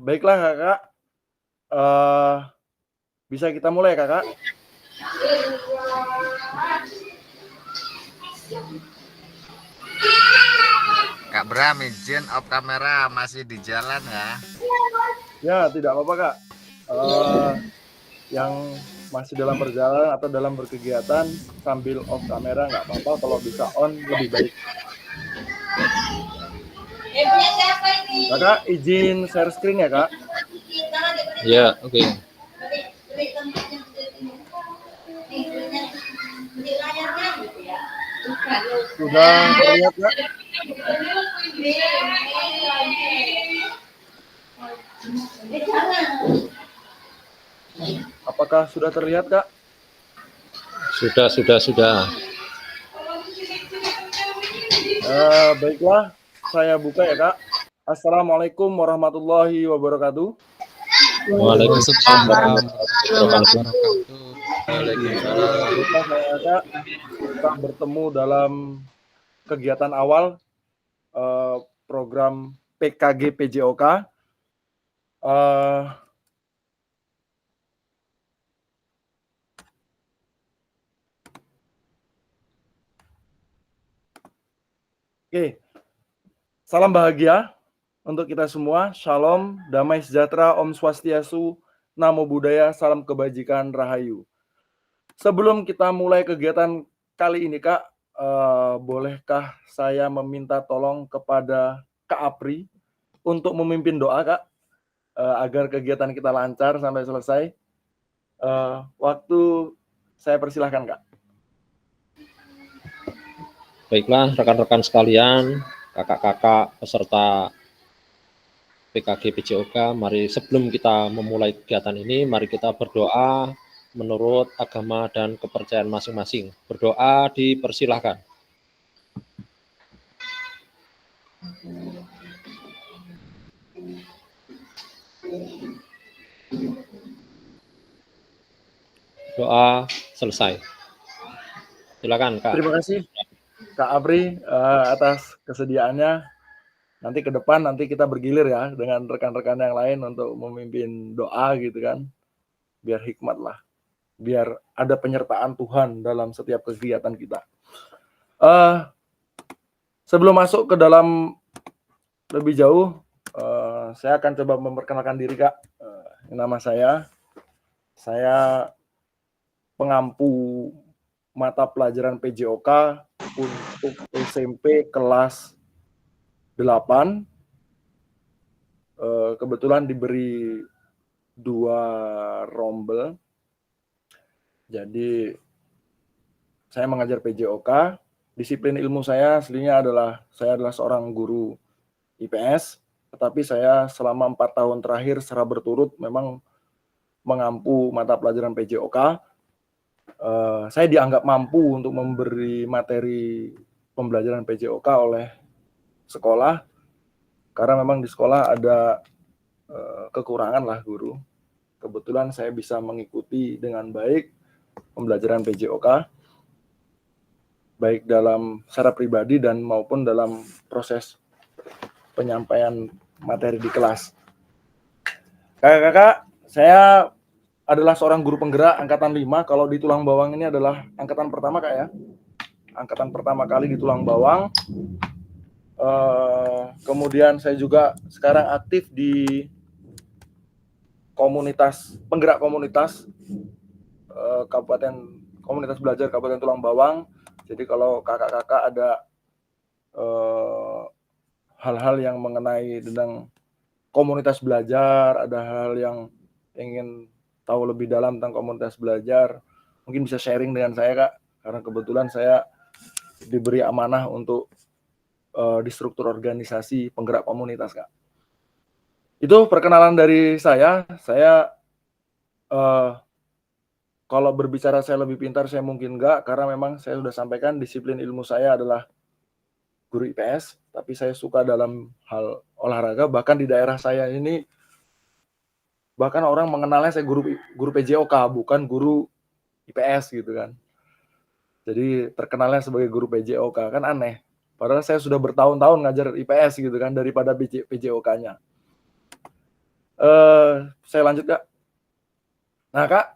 Baiklah Kakak, eee, bisa kita mulai Kakak? Kak Bram, izin off kamera, masih di jalan ya? Ya, tidak apa-apa Kak. Yang masih dalam perjalanan atau dalam berkegiatan sambil off kamera nggak apa-apa, kalau bisa on lebih baik. Kakak izin share screen ya Kak? Ya, oke. Sudah terlihat Kak? Apakah sudah terlihat Kak? Sudah. Baiklah, saya buka ya Kak. Assalamualaikum warahmatullahi wabarakatuh. Waalaikumsalam warahmatullahi wabarakatuh. Baiklah Kak, kita bertemu dalam kegiatan awal program PKG PJOK. Oke, salam bahagia untuk kita semua. Shalom, damai sejahtera, Om Swastiastu, Namo Buddhaya, salam kebajikan, Rahayu. Sebelum kita mulai kegiatan kali ini Kak, bolehkah saya meminta tolong kepada Kak Apri untuk memimpin doa Kak, agar kegiatan kita lancar sampai selesai. Waktu saya persilahkan Kak. Baiklah, rekan-rekan sekalian, kakak-kakak peserta PKG PJOK, mari sebelum kita memulai kegiatan ini, mari kita berdoa menurut agama dan kepercayaan masing-masing. Berdoa dipersilahkan. Doa selesai. Silakan Kak. Terima kasih Kak Apri atas kesediaannya. Nanti ke depan kita bergilir ya dengan rekan-rekan yang lain untuk memimpin doa gitu kan. Biar hikmat lah. Biar ada penyertaan Tuhan dalam setiap kegiatan kita. Sebelum masuk ke dalam lebih jauh, saya akan coba memperkenalkan diri Kak. Nama saya pengampu mata pelajaran PJOK untuk SMP kelas 8. Kebetulan diberi 2 rombel. Jadi saya mengajar PJOK. Disiplin ilmu saya aslinya adalah saya adalah seorang guru IPS, tetapi saya selama 4 tahun terakhir secara berturut memang mengampu mata pelajaran PJOK. Saya dianggap mampu untuk memberi materi pembelajaran PJOK oleh sekolah, karena memang di sekolah ada kekurangan lah guru. Kebetulan saya bisa mengikuti dengan baik pembelajaran PJOK, baik dalam secara pribadi dan maupun dalam proses penyampaian materi di kelas. Kakak-kakak, saya adalah seorang guru penggerak angkatan 5. Kalau di Tulang Bawang ini adalah angkatan pertama Kak ya. Angkatan pertama kali di Tulang Bawang. Kemudian saya juga sekarang aktif di komunitas, penggerak komunitas komunitas belajar Kabupaten Tulang Bawang. Jadi kalau kakak-kakak ada hal-hal yang mengenai tentang komunitas belajar, ada hal yang ingin tahu lebih dalam tentang komunitas belajar, mungkin bisa sharing dengan saya Kak, karena kebetulan saya diberi amanah untuk di struktur organisasi penggerak komunitas Kak. Itu perkenalan dari saya. Kalau berbicara saya lebih pintar, saya mungkin enggak, karena memang saya sudah sampaikan disiplin ilmu saya adalah guru IPS, tapi saya suka dalam hal olahraga. Bahkan di daerah saya ini, bahkan orang mengenalnya saya guru PJOK, bukan guru IPS gitu kan. Jadi terkenalnya sebagai guru PJOK, kan aneh. Padahal saya sudah bertahun-tahun ngajar IPS gitu kan, daripada PJOK-nya. Saya lanjut Kak. Nah Kak,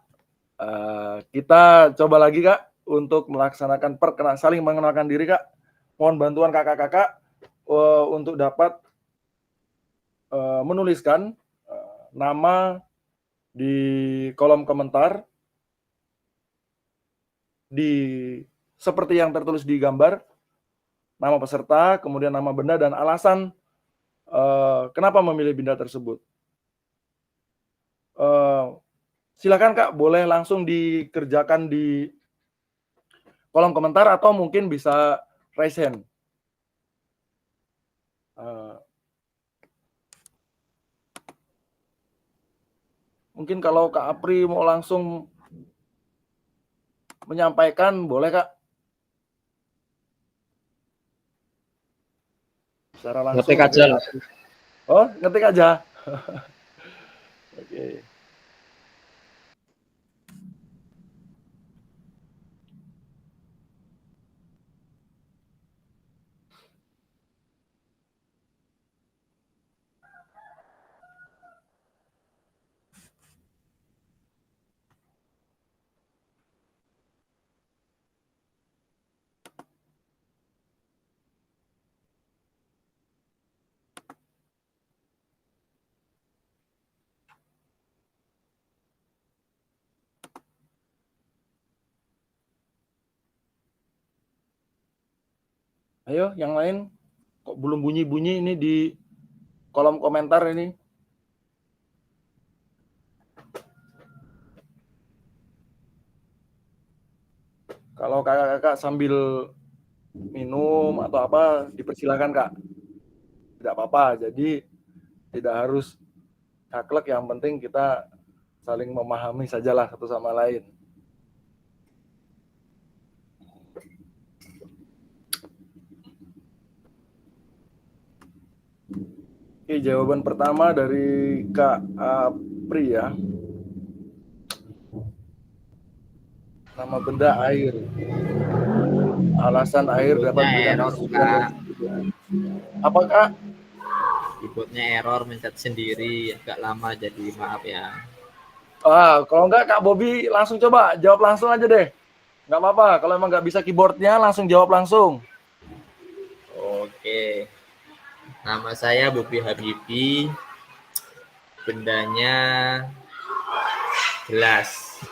kita coba lagi Kak untuk melaksanakan saling mengenalkan diri Kak. Mohon bantuan kakak-kakak untuk dapat menuliskan nama di kolom komentar seperti yang tertulis di gambar, nama peserta, kemudian nama benda dan alasan kenapa memilih benda tersebut. Silakan Kak, boleh langsung dikerjakan di kolom komentar atau mungkin bisa raise hand. Mungkin kalau Kak Apri mau langsung menyampaikan, boleh Kak? Secara langsung. Ngetik aja lah. Oh, ngetik aja. Oke. Ayo, yang lain kok belum bunyi-bunyi ini di kolom komentar ini. Kalau kakak-kakak sambil minum atau apa, dipersilakan Kak. Tidak apa-apa, jadi tidak harus caklek, yang penting kita saling memahami sajalah satu sama lain. Oke, jawaban pertama dari Kak Apri ya. Nama benda air. Alasan air dapat error Kak. Apa Kak? Keyboardnya error, mencet sendiri agak lama, jadi maaf ya. Kalau enggak Kak Bobby langsung coba jawab langsung aja deh. Nggak apa-apa, kalau emang nggak bisa keyboardnya langsung jawab langsung. Oke. Nama saya Bobby Habibi. Bendanya gelas.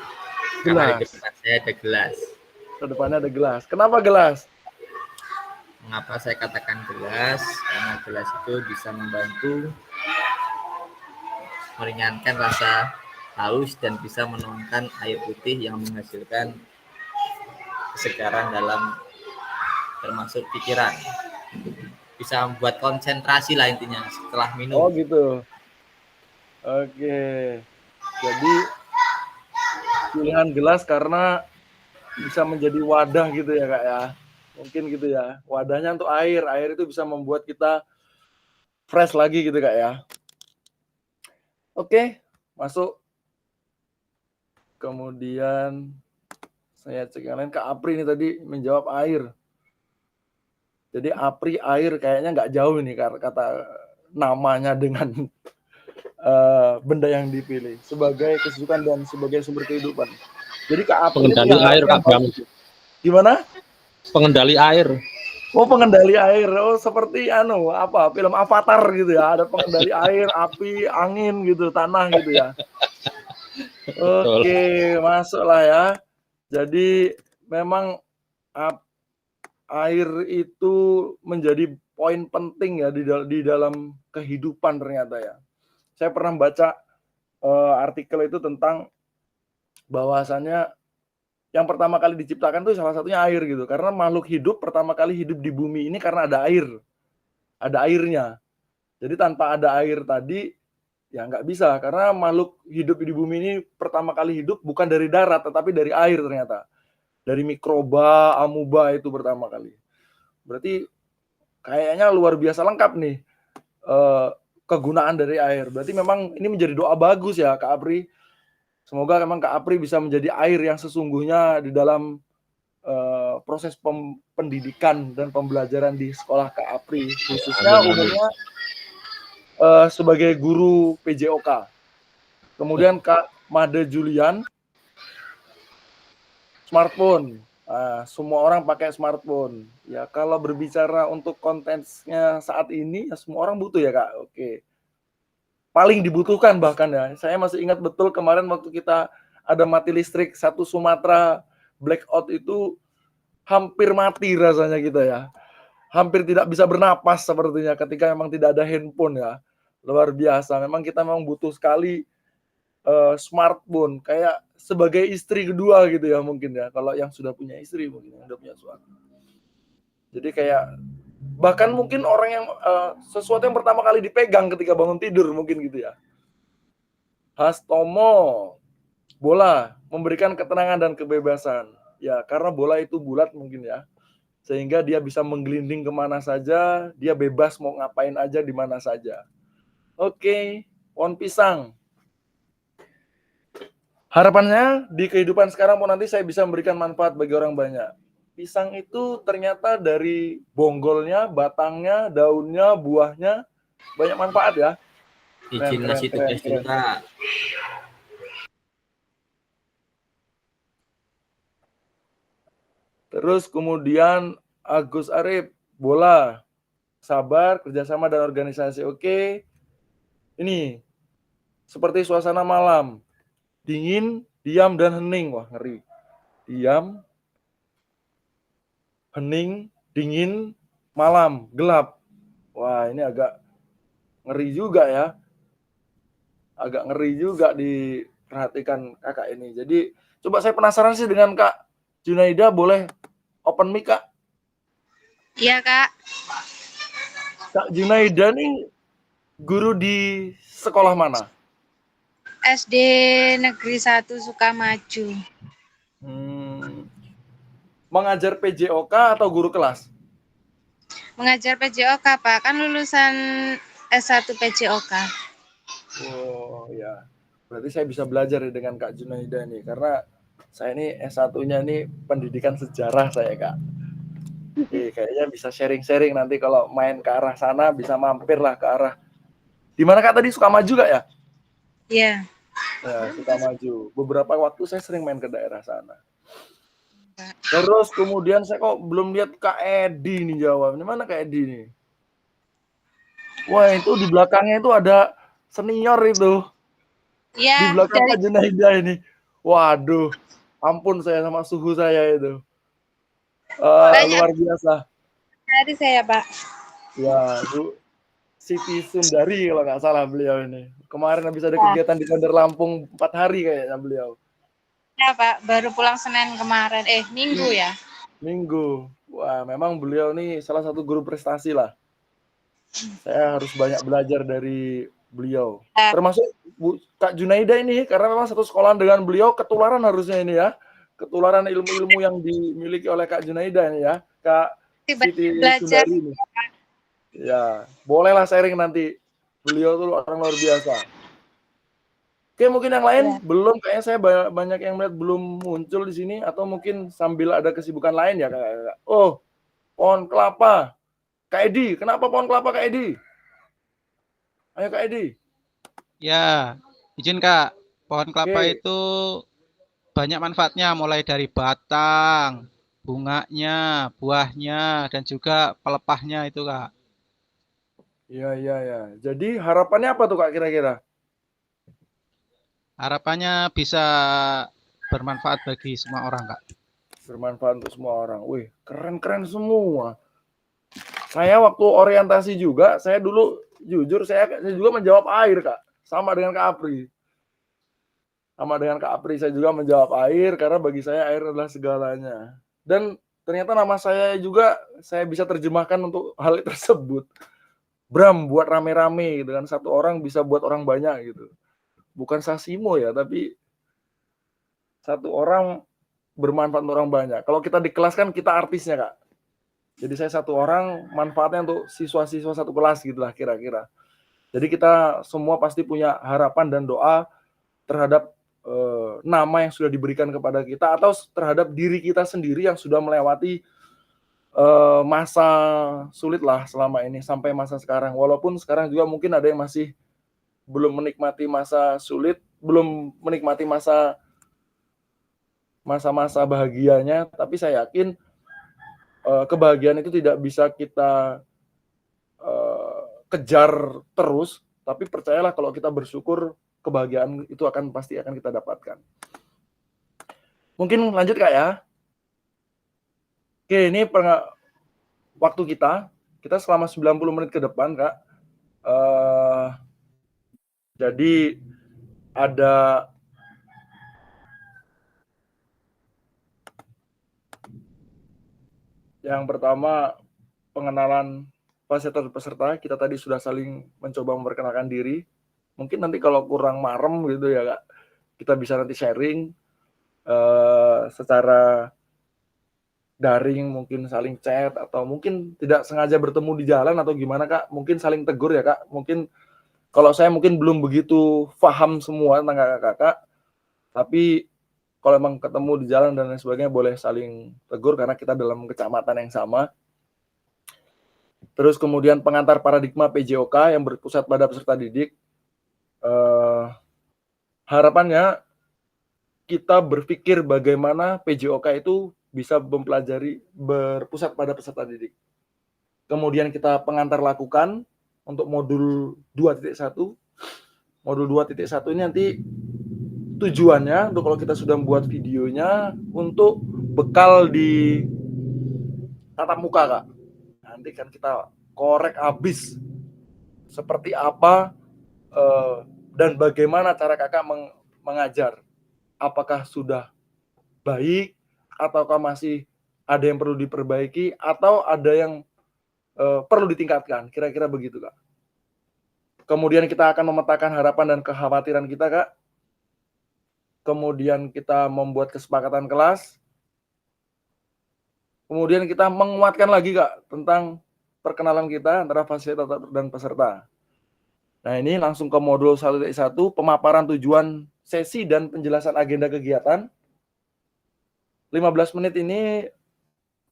Karena di depan saya ada gelas. Di depannya ada gelas. Kenapa gelas? Mengapa saya katakan gelas? Karena gelas itu bisa membantu meringankan rasa haus dan bisa menuangkan air putih yang menghasilkan kesegaran dalam termasuk pikiran. Bisa membuat konsentrasi lah intinya setelah minum. Oh gitu. Oke. Jadi pilihan gelas karena bisa menjadi wadah gitu ya Kak ya. Mungkin gitu ya. Wadahnya untuk air. Air itu bisa membuat kita fresh lagi gitu Kak ya. Oke, masuk. Kemudian saya cek yang lain. Kak Apri ini tadi menjawab air. Jadi Apri air kayaknya nggak jauh nih kata namanya dengan benda yang dipilih sebagai kesukaan dan sebagai sumber kehidupan. Jadi Kak Apri pengendali air Kak Bram. Gimana? Pengendali air. Oh, pengendali air. Oh, seperti film Avatar gitu ya. Ada pengendali air, api, angin gitu, tanah gitu ya. Oke, masuklah ya. Jadi memang air itu menjadi poin penting ya di dalam kehidupan ternyata ya. Saya pernah baca artikel itu tentang bahwasannya yang pertama kali diciptakan itu salah satunya air gitu. Karena makhluk hidup pertama kali hidup di bumi ini karena ada air. Ada airnya. Jadi tanpa ada air tadi ya nggak bisa. Karena makhluk hidup di bumi ini pertama kali hidup bukan dari darat tetapi dari air ternyata. Dari mikroba, amuba itu pertama kali. Berarti kayaknya luar biasa lengkap nih kegunaan dari air. Berarti memang ini menjadi doa bagus ya Kak Apri. Semoga memang Kak Apri bisa menjadi air yang sesungguhnya di dalam proses pendidikan dan pembelajaran di sekolah Kak Apri. Khususnya umumnya sebagai guru PJOK. Kemudian Kak Made Julian, smartphone. Semua orang pakai smartphone. Ya, kalau berbicara untuk kontennya saat ini, ya semua orang butuh ya Kak. Oke. Paling dibutuhkan bahkan ya. Saya masih ingat betul kemarin waktu kita ada mati listrik satu Sumatera blackout itu hampir mati rasanya kita ya. Hampir tidak bisa bernapas sepertinya ketika memang tidak ada handphone ya. Luar biasa. Memang kita memang butuh sekali smartphone kayak sebagai istri kedua gitu ya mungkin ya, kalau yang sudah punya istri mungkin yang sudah punya suami. Jadi kayak bahkan mungkin orang yang sesuatu yang pertama kali dipegang ketika bangun tidur mungkin gitu ya. Hastomo, bola memberikan ketenangan dan kebebasan ya, karena bola itu bulat mungkin ya, sehingga dia bisa menggelinding kemana saja, dia bebas mau ngapain aja di mana saja. Oke, pohon pisang. Harapannya di kehidupan sekarang pun nanti saya bisa memberikan manfaat bagi orang banyak. Pisang itu ternyata dari bonggolnya, batangnya, daunnya, buahnya banyak manfaat ya. Izin ngasih tugas dulu Kak. Terus kemudian Agus Arif, bola, sabar, kerjasama dan organisasi. Oke. Ini seperti suasana malam, dingin, diam dan hening. Wah ngeri. Diam, hening, dingin, malam, gelap. Wah ini agak ngeri juga ya. Agak ngeri juga diperhatikan kakak ini. Jadi coba saya penasaran sih dengan Kak Junaida, boleh open mic Kak? Iya Kak. Kak Junaida nih guru di sekolah mana? SD Negeri 1 Sukamaju. Mengajar PJOK atau guru kelas? Mengajar PJOK Pak, kan lulusan S1 PJOK. Oh ya, berarti saya bisa belajar dengan Kak Junaida nih, karena saya ini S1-nya nih pendidikan sejarah saya Kak. Oke, kayaknya bisa sharing-sharing nanti kalau main ke arah sana, bisa mampir lah ke arah. Di mana Kak tadi, Sukamaju gak ya? Iya. Ya, Sukamaju. Beberapa waktu saya sering main ke daerah sana. Terus kemudian saya kok belum lihat Kak Edi nih jawab. Ini mana Kak Edi nih? Wah, itu di belakangnya itu ada senior itu. Iya. Di belakang Kak Junaida ini. Waduh, ampun saya sama suhu saya itu. Luar biasa. Dari saya Pak. Ya, Bu Siti Sundari kalau nggak salah beliau ini. Kemarin habis ada kegiatan di Bandar Lampung 4 hari kayaknya beliau. Ya Pak, baru pulang Senin kemarin. Minggu ya. Minggu. Wah, memang beliau nih salah satu guru prestasi lah. Saya harus banyak belajar dari beliau. Termasuk Bu Kak Junaida ini, karena memang satu sekolah dengan beliau, ketularan harusnya ini ya. Ketularan ilmu-ilmu yang dimiliki oleh Kak Junaida ini ya. Kak Siti Sundari ini. Ya, bolehlah sharing nanti. Beliau tuh orang luar biasa. Oke, mungkin yang lain belum, kayaknya saya banyak yang melihat belum muncul di sini, atau mungkin sambil ada kesibukan lain ya Kak. Oh, pohon kelapa. Kak Edi, kenapa pohon kelapa Kak Edi? Ayo Kak Edi. Ya, izin Kak. Pohon kelapa itu banyak manfaatnya, mulai dari batang, bunganya, buahnya, dan juga pelepahnya itu Kak. Iya. Jadi harapannya apa tuh Kak kira-kira? Harapannya bisa bermanfaat bagi semua orang Kak. Bermanfaat untuk semua orang. Wih, keren-keren semua. Saya waktu orientasi juga, saya dulu jujur saya juga menjawab air Kak. Sama dengan Kak Apri. Saya juga menjawab air, karena bagi saya air adalah segalanya. Dan ternyata nama saya juga saya bisa terjemahkan untuk hal tersebut. Bram buat rame-rame gitu kan, satu orang bisa buat orang banyak gitu. Bukan Sasimo ya, tapi satu orang bermanfaat untuk orang banyak. Kalau kita di kelas kan kita artisnya Kak. Jadi saya satu orang, manfaatnya untuk siswa-siswa satu kelas gitulah kira-kira. Jadi kita semua pasti punya harapan dan doa terhadap nama yang sudah diberikan kepada kita, atau terhadap diri kita sendiri yang sudah melewati masa sulit lah selama ini sampai masa sekarang. Walaupun sekarang juga mungkin ada yang masih belum menikmati masa sulit, belum menikmati masa-masa bahagianya, tapi saya yakin kebahagiaan itu tidak bisa kita kejar terus, tapi percayalah kalau kita bersyukur, kebahagiaan itu pasti akan kita dapatkan. Mungkin lanjut Kak ya. Oke, ini waktu kita selama 90 menit ke depan Kak. Jadi ada yang pertama pengenalan fasilitator peserta. Kita tadi sudah saling mencoba memperkenalkan diri. Mungkin nanti kalau kurang marem gitu ya Kak, kita bisa nanti sharing secara daring, mungkin saling chat, atau mungkin tidak sengaja bertemu di jalan atau gimana Kak, mungkin saling tegur ya Kak. Mungkin kalau saya mungkin belum begitu paham semua tentang kakak-kakak, tapi kalau emang ketemu di jalan dan lain sebagainya boleh saling tegur karena kita dalam kecamatan yang sama. Terus kemudian pengantar paradigma PJOK yang berpusat pada peserta didik. Harapannya kita berpikir bagaimana PJOK itu bisa mempelajari berpusat pada peserta didik. Kemudian kita pengantar lakukan untuk modul 2.1. Modul 2.1 ini nanti tujuannya untuk kalau kita sudah membuat videonya untuk bekal di tatap muka Kak. Nanti kan kita korek habis seperti apa dan bagaimana cara kakak mengajar. Apakah sudah baik ataukah masih ada yang perlu diperbaiki atau ada yang perlu ditingkatkan, kira-kira begitu Kak. Kemudian kita akan memetakan harapan dan kekhawatiran kita Kak. Kemudian kita membuat kesepakatan kelas. Kemudian kita menguatkan lagi Kak tentang perkenalan kita antara fasilitator dan peserta. Nah ini langsung ke modul 1.1, pemaparan tujuan sesi dan penjelasan agenda kegiatan. 15 menit ini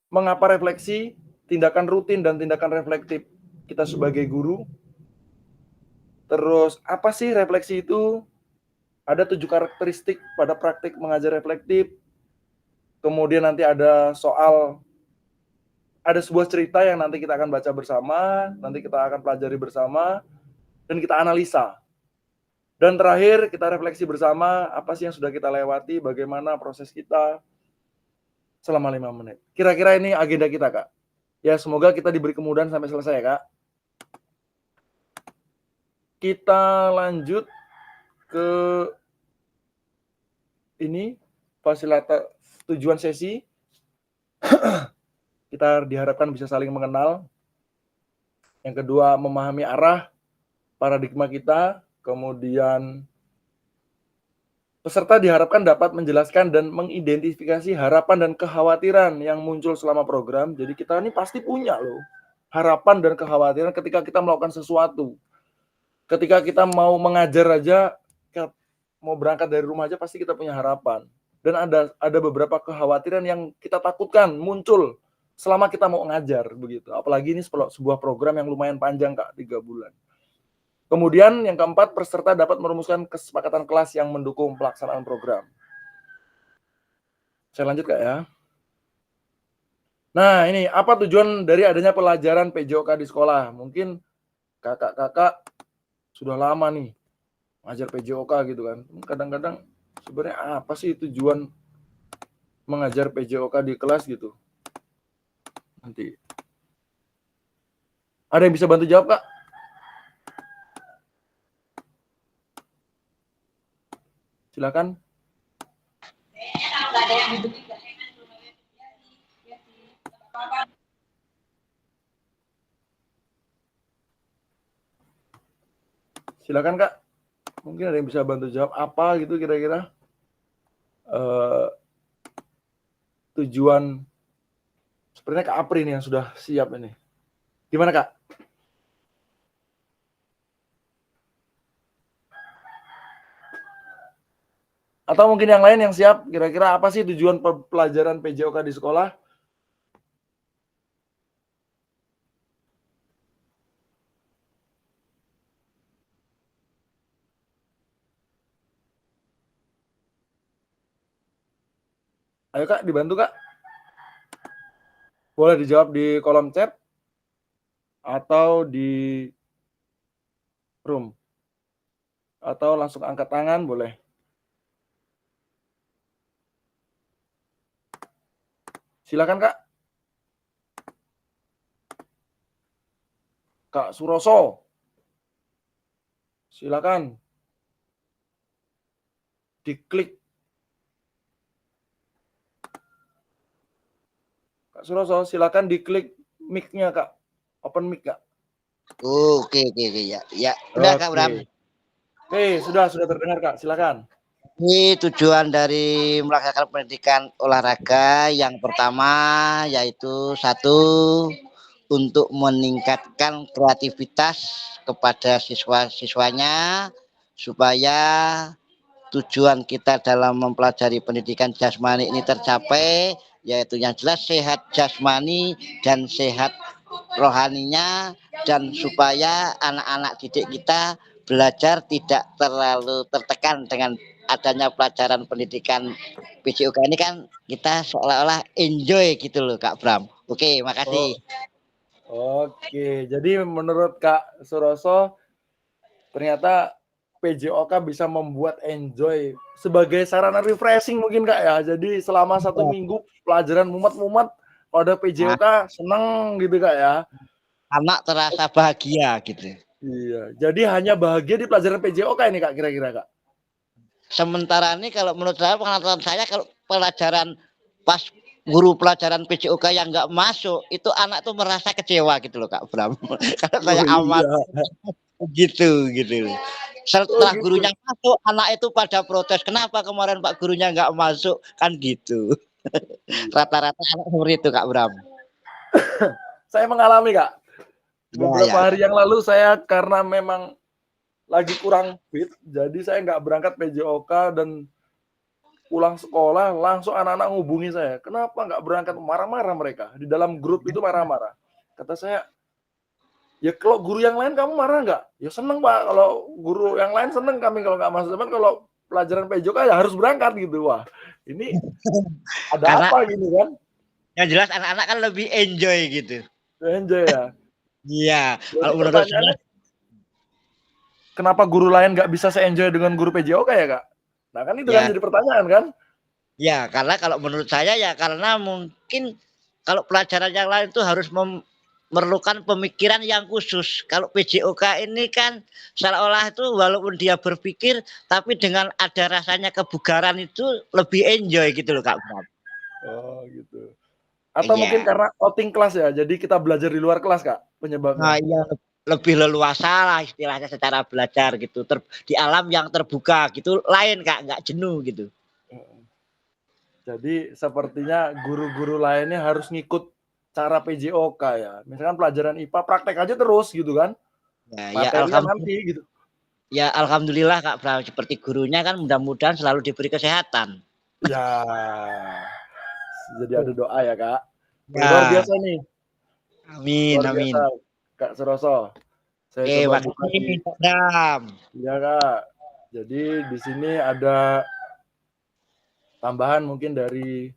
mengapa refleksi, tindakan rutin dan tindakan reflektif kita sebagai guru. Terus apa sih refleksi itu? Ada 7 karakteristik pada praktik mengajar reflektif. Kemudian nanti ada sebuah cerita yang nanti kita akan baca bersama, nanti kita akan pelajari bersama, dan kita analisa. Dan terakhir kita refleksi bersama apa sih yang sudah kita lewati, bagaimana proses kita selama 5 menit. Kira-kira ini agenda kita Kak. Ya semoga kita diberi kemudahan sampai selesai ya Kak. Kita lanjut ke ini fasilitator tujuan sesi. Kita diharapkan bisa saling mengenal. Yang kedua memahami arah paradigma kita. Kemudian peserta diharapkan dapat menjelaskan dan mengidentifikasi harapan dan kekhawatiran yang muncul selama program. Jadi kita ini pasti punya loh harapan dan kekhawatiran ketika kita melakukan sesuatu. Ketika kita mau mengajar aja, mau berangkat dari rumah aja pasti kita punya harapan. Dan ada beberapa kekhawatiran yang kita takutkan muncul selama kita mau ngajar begitu. Apalagi ini sebuah program yang lumayan panjang Kak, 3 bulan. Kemudian yang keempat, peserta dapat merumuskan kesepakatan kelas yang mendukung pelaksanaan program. Saya lanjut Kak ya. Nah ini apa tujuan dari adanya pelajaran PJOK di sekolah? Mungkin kakak-kakak sudah lama nih ngajar PJOK gitu kan. Kadang-kadang sebenarnya apa sih tujuan mengajar PJOK di kelas gitu? Nanti ada yang bisa bantu jawab Kak? Silakan. Silakan Kak. Mungkin ada yang bisa bantu jawab apa gitu kira-kira tujuan. Sepertinya Kak Apri nih yang sudah siap ini. Gimana Kak? Atau mungkin yang lain yang siap, kira-kira apa sih tujuan pelajaran PJOK di sekolah? Ayo Kak, dibantu Kak. Boleh dijawab di kolom chat atau di room. Atau langsung angkat tangan boleh. Silakan Kak. Kak Suroso. Silakan. Diklik. Kak Suroso, silakan diklik mic-nya Kak. Open mic Kak. Oke ya. Ya, udah Kak Bram. Oke, sudah terdengar Kak. Silakan. Ini tujuan dari melaksanakan pendidikan olahraga yang pertama yaitu satu, untuk meningkatkan kreativitas kepada siswa-siswanya supaya tujuan kita dalam mempelajari pendidikan jasmani ini tercapai, yaitu yang jelas sehat jasmani dan sehat rohaninya, dan supaya anak-anak didik kita belajar tidak terlalu tertekan dengan adanya pelajaran pendidikan PJOK ini, kan kita seolah-olah enjoy gitu loh Kak Bram. Oke, makasih. Oke, jadi menurut Kak Suroso ternyata PJOK bisa membuat enjoy sebagai sarana refreshing mungkin Kak ya. Jadi selama 1 minggu pelajaran mumet-mumet, kalau ada PJOK seneng gitu Kak ya. Anak terasa bahagia gitu. Iya, jadi hanya bahagia di pelajaran PJOK ini Kak kira-kira Kak. Sementara ini kalau menurut saya, pengalaman saya, kalau pelajaran pas guru pelajaran PJOK yang nggak masuk, itu anak tuh merasa kecewa gitu loh Kak Bram. Kalau saya amat gitu. Setelah gurunya masuk, anak itu pada protes, kenapa kemarin Pak gurunya nggak masuk, kan gitu. Rata-rata anak seperti itu Kak Bram. Saya mengalami Kak. Beberapa hari yang lalu saya karena memang lagi kurang fit, jadi saya nggak berangkat PJOK dan pulang sekolah langsung anak-anak ngubungi saya. Kenapa nggak berangkat? Marah-marah mereka. Di dalam grup itu marah-marah. Kata saya, ya kalau guru yang lain kamu marah nggak? Ya seneng Pak. Kalau guru yang lain seneng kami kalau nggak masuk. Cuman kalau pelajaran PJOK ya harus berangkat gitu. Wah, ini ada Karena apa gitu kan? yang jelas anak-anak kan lebih enjoy gitu. Enjoy ya. Iya. Kalau menurut Pertanyaannya, kenapa guru lain nggak bisa se-enjoy dengan guru PJOK ya Kak? Nah kan itu kan jadi pertanyaan kan? Ya, karena kalau menurut saya ya karena mungkin kalau pelajaran yang lain itu harus memerlukan pemikiran yang khusus. Kalau PJOK ini kan seolah-olah itu walaupun dia berpikir, tapi dengan ada rasanya kebugaran itu lebih enjoy gitu loh Kak Bram. Oh gitu. Atau mungkin karena outing kelas ya, jadi kita belajar di luar kelas Kak penyebabnya. Nah iya, lebih leluasa lah istilahnya secara belajar gitu. Di alam yang terbuka gitu, lain Kak, nggak jenuh gitu. Jadi sepertinya guru-guru lainnya harus ngikut cara PJOK ya. Misalkan pelajaran IPA praktek aja terus gitu kan. Ya, materinya nanti gitu. Ya alhamdulillah Kak Bram, seperti gurunya kan mudah-mudahan selalu diberi kesehatan. Ya. Jadi ada doa ya Kak. Ya. Luar biasa nih. Amin, Luar amin. biasa, Kak Suroso. Saya coba buka di ya Kak. Jadi di sini ada tambahan mungkin dari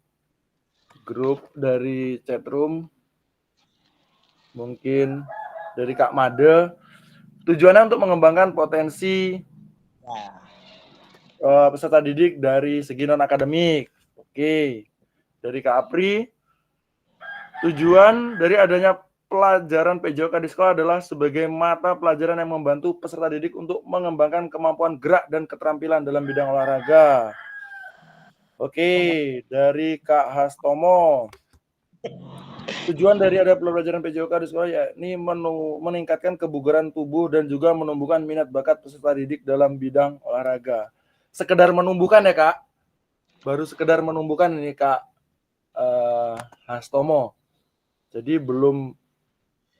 grup, dari chat room, mungkin dari Kak Made. Tujuannya untuk mengembangkan potensi peserta didik dari segi non akademik. Oke. Dari Kak Apri, tujuan dari adanya pelajaran PJOK di sekolah adalah sebagai mata pelajaran yang membantu peserta didik untuk mengembangkan kemampuan gerak dan keterampilan dalam bidang olahraga. Oke, dari Kak Hastomo. Tujuan dari ada pelajaran PJOK di sekolah yakni meningkatkan kebugaran tubuh dan juga menumbuhkan minat bakat peserta didik dalam bidang olahraga. Sekedar menumbuhkan ya Kak. Baru sekedar menumbuhkan ini Kak Hastomo. Jadi belum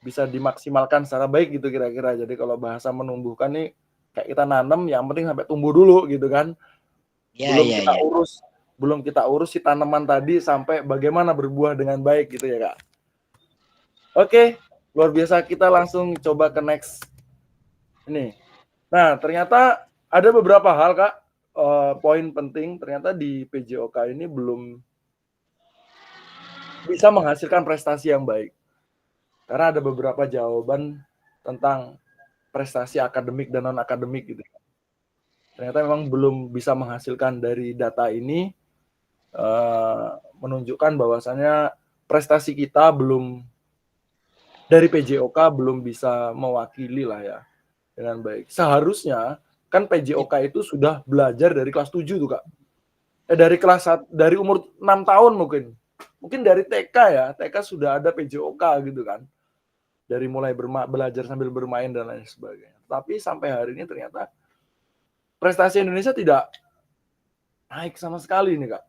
bisa dimaksimalkan secara baik gitu kira-kira. Jadi kalau bahasa menumbuhkan nih kayak kita nanam, yang penting sampai tumbuh dulu gitu kan. Belum kita urus si tanaman tadi sampai bagaimana berbuah dengan baik gitu ya Kak. Oke, luar biasa. Kita langsung coba ke next ini. Nah, ternyata ada beberapa hal Kak, poin penting ternyata di PJOK ini belum bisa menghasilkan prestasi yang baik. Karena ada beberapa jawaban tentang prestasi akademik dan non-akademik gitu. Ternyata memang belum bisa menghasilkan dari data ini, menunjukkan bahwasannya prestasi kita belum dari PJOK belum bisa mewakili lah ya dengan baik. Seharusnya kan PJOK itu sudah belajar dari kelas 7 tuh Kak. Dari umur 6 tahun mungkin. Mungkin dari TK ya, TK sudah ada PJOK gitu kan. Dari mulai belajar sambil bermain dan lain sebagainya. Tapi sampai hari ini ternyata prestasi Indonesia tidak naik sama sekali nih Kak.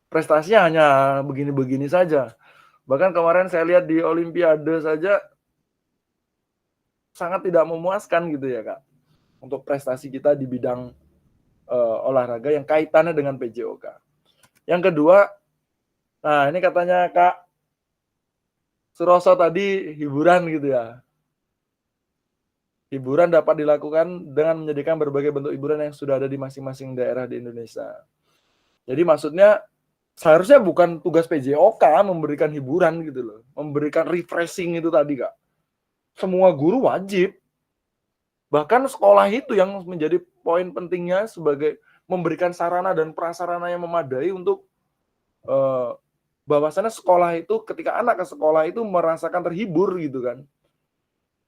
Prestasinya hanya begini-begini saja. Bahkan kemarin saya lihat di Olimpiade saja sangat tidak memuaskan gitu ya Kak. Untuk prestasi kita di bidang olahraga yang kaitannya dengan PJOK. Yang kedua, nah ini katanya Kak Suroso tadi hiburan gitu ya. Hiburan dapat dilakukan dengan menyediakan berbagai bentuk hiburan yang sudah ada di masing-masing daerah di Indonesia. Jadi maksudnya seharusnya bukan tugas PJOK memberikan hiburan gitu loh. Memberikan refreshing itu tadi Kak. Semua guru wajib. Bahkan sekolah itu yang menjadi poin pentingnya sebagai memberikan sarana dan prasarana yang memadai untuk bahwasannya sekolah itu ketika anak ke sekolah itu merasakan terhibur gitu kan.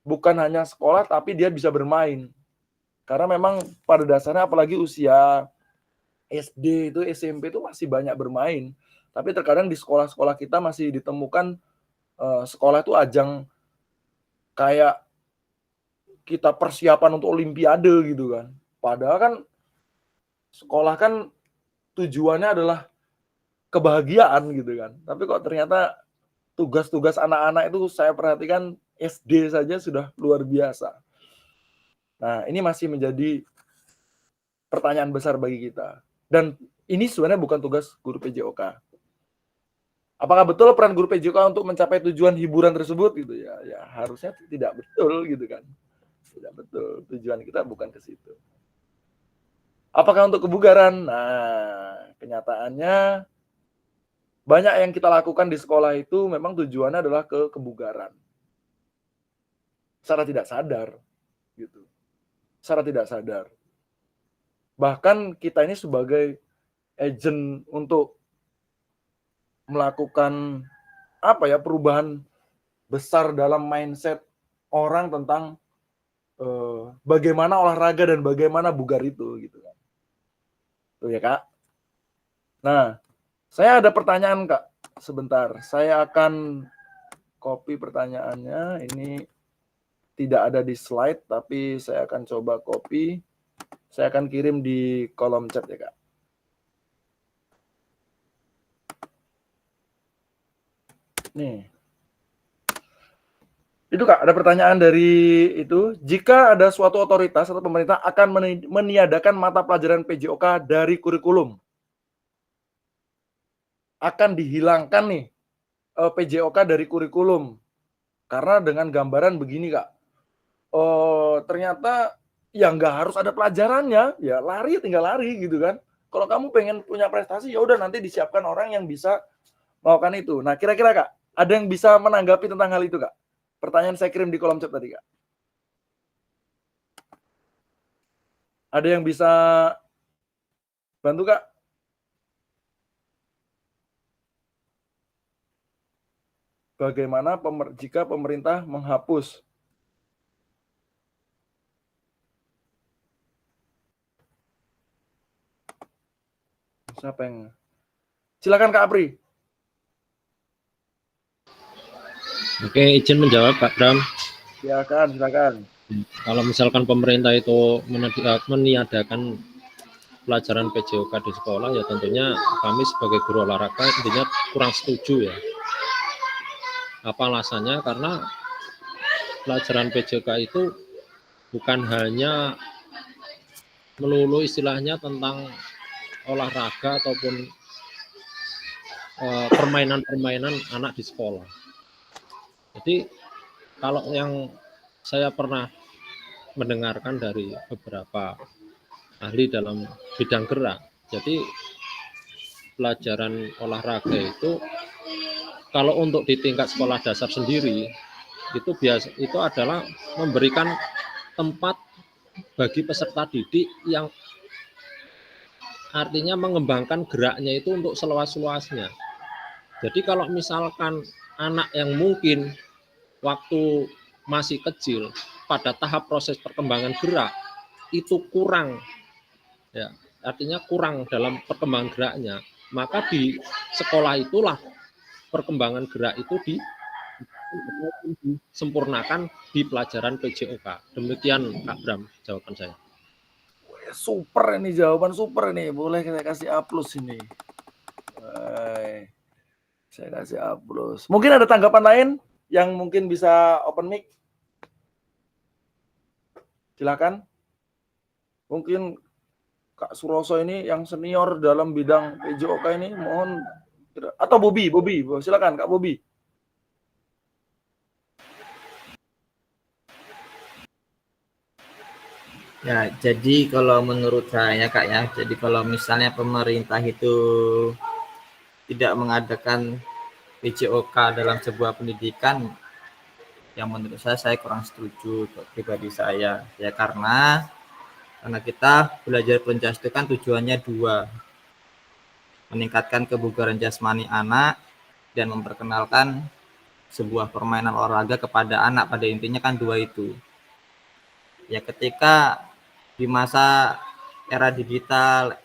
Bukan hanya sekolah tapi dia bisa bermain. Karena memang pada dasarnya apalagi usia SD itu SMP itu masih banyak bermain. Tapi terkadang di sekolah-sekolah kita masih ditemukan sekolah itu ajang kayak kita persiapan untuk olimpiade gitu kan. Padahal kan sekolah kan tujuannya adalah kebahagiaan gitu kan. Tapi kok ternyata tugas-tugas anak-anak itu saya perhatikan SD saja sudah luar biasa. Nah, ini masih menjadi pertanyaan besar bagi kita. Dan ini sebenarnya bukan tugas guru PJOK. Apakah betul peran guru PJOK untuk mencapai tujuan hiburan tersebut gitu ya? Ya harusnya tidak betul gitu kan. Tidak betul. Tujuan kita bukan ke situ. Apakah untuk kebugaran? Nah, kenyataannya banyak yang kita lakukan di sekolah itu memang tujuannya adalah ke kebugaran. Secara tidak sadar gitu. Secara tidak sadar. Bahkan kita ini sebagai agent untuk melakukan perubahan besar dalam mindset orang tentang bagaimana olahraga dan bagaimana bugar itu gitu kan. Tuh ya Kak. Nah, saya ada pertanyaan Kak. Sebentar, saya akan copy pertanyaannya. Ini tidak ada di slide tapi saya akan coba copy. Saya akan kirim di kolom chat ya Kak. Nih. Itu Kak, ada pertanyaan dari itu. Jika ada suatu otoritas atau pemerintah akan meniadakan mata pelajaran PJOK dari kurikulum, akan dihilangkan nih PJOK dari kurikulum. Karena dengan gambaran begini Kak, ternyata ya nggak harus ada pelajarannya, ya lari tinggal lari gitu kan. Kalau kamu pengen punya prestasi, ya udah nanti disiapkan orang yang bisa melakukan itu. Nah kira-kira Kak, ada yang bisa menanggapi tentang hal itu Kak? Pertanyaan saya kirim di kolom chat tadi Kak. Ada yang bisa bantu Kak? Bagaimana jika pemerintah menghapus siapa yang silakan Kak Apri. Oke, izin menjawab Pak Bram. Silakan. Kalau misalkan pemerintah itu meniadakan pelajaran PJOK di sekolah, ya tentunya kami sebagai guru olahraga intinya kurang setuju ya. Apa alasannya? Karena pelajaran PJOK itu bukan hanya melulu istilahnya tentang olahraga ataupun permainan-permainan anak di sekolah. Jadi kalau yang saya pernah mendengarkan dari beberapa ahli dalam bidang gerak, jadi pelajaran olahraga itu kalau untuk di tingkat sekolah dasar sendiri itu adalah memberikan tempat bagi peserta didik yang artinya mengembangkan geraknya itu untuk seluas-luasnya. Jadi kalau misalkan anak yang mungkin waktu masih kecil pada tahap proses perkembangan gerak itu kurang, ya artinya kurang dalam perkembangan geraknya, maka di sekolah itulah perkembangan gerak itu disempurnakan di pelajaran PJOK. Demikian Kak Bram jawaban saya. Super ini, jawaban super ini. Boleh saya kasih A+ ini. Saya kasih A+. Mungkin ada tanggapan lain yang mungkin bisa open mic? Silakan. Mungkin Kak Suroso ini yang senior dalam bidang PJOK ini, mohon. Atau Bobi, silakan Kak Bobi. Ya, jadi kalau menurut saya Kak ya, jadi kalau misalnya pemerintah itu tidak mengadakan PJOK dalam sebuah pendidikan, yang menurut saya kurang setuju pribadi saya. Ya karena kita belajar penjas itu kan tujuannya dua, meningkatkan kebugaran jasmani anak dan memperkenalkan sebuah permainan olahraga kepada anak. Pada intinya kan dua itu. Ya ketika di masa era digital,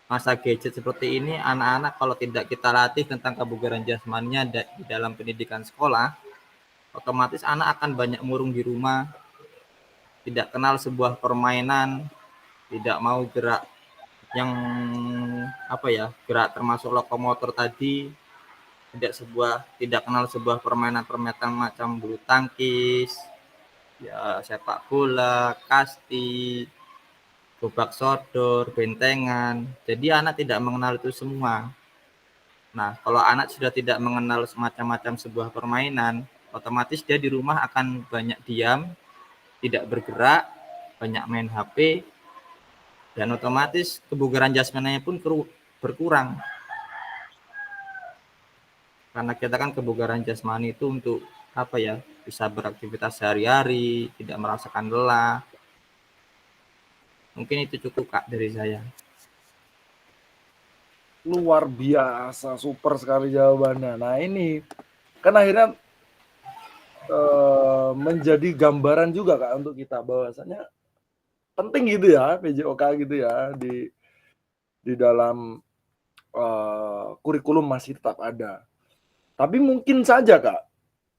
masa gadget seperti ini, anak-anak kalau tidak kita latih tentang kebugaran jasmaninya di dalam pendidikan sekolah, otomatis anak akan banyak murung di rumah, tidak kenal sebuah permainan, tidak mau gerak yang gerak termasuk lokomotor tadi, tidak kenal sebuah permainan macam bulu tangkis, ya sepak bola, kasti, gobak sodor, bentengan. Jadi anak tidak mengenal itu semua. Nah, kalau anak sudah tidak mengenal semacam-macam sebuah permainan, otomatis dia di rumah akan banyak diam, tidak bergerak, banyak main HP, dan otomatis kebugaran jasmaninya pun berkurang. Karena kita kan kebugaran jasmani itu untuk bisa beraktivitas sehari-hari, tidak merasakan lelah. Mungkin itu cukup Kak dari saya. Luar biasa, super sekali jawabannya. Nah ini kan akhirnya menjadi gambaran juga Kak untuk kita bahwasanya penting gitu ya PJOK gitu ya di dalam kurikulum masih tetap ada. Tapi mungkin saja Kak,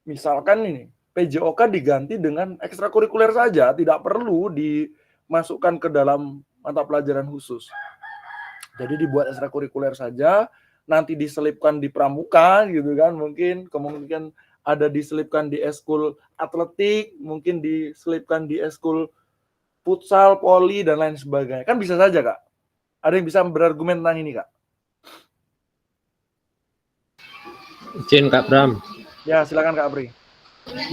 misalkan ini PJOK diganti dengan ekstrakurikuler saja, tidak perlu dimasukkan ke dalam mata pelajaran khusus. Jadi dibuat ekstrakurikuler saja, nanti diselipkan di pramuka gitu kan, kemungkinan ada diselipkan di eskul atletik, mungkin diselipkan di eskul futsal, poli dan lain sebagainya. Kan bisa saja Kak. Ada yang bisa berargumen tentang ini Kak? Izin Kak Bram. Ya silakan Kak Apri.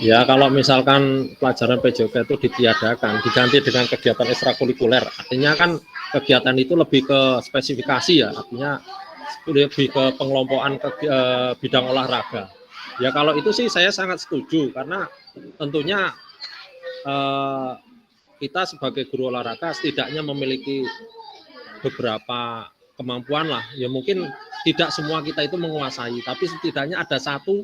Ya kalau misalkan pelajaran PJOK itu ditiadakan, diganti dengan kegiatan ekstrakurikuler, artinya kan kegiatan itu lebih ke spesifikasi ya, artinya lebih ke pengelompokan bidang olahraga. Ya kalau itu sih saya sangat setuju, karena tentunya kita sebagai guru olahraga setidaknya memiliki beberapa kemampuan lah, ya mungkin tidak semua kita itu menguasai, tapi setidaknya ada satu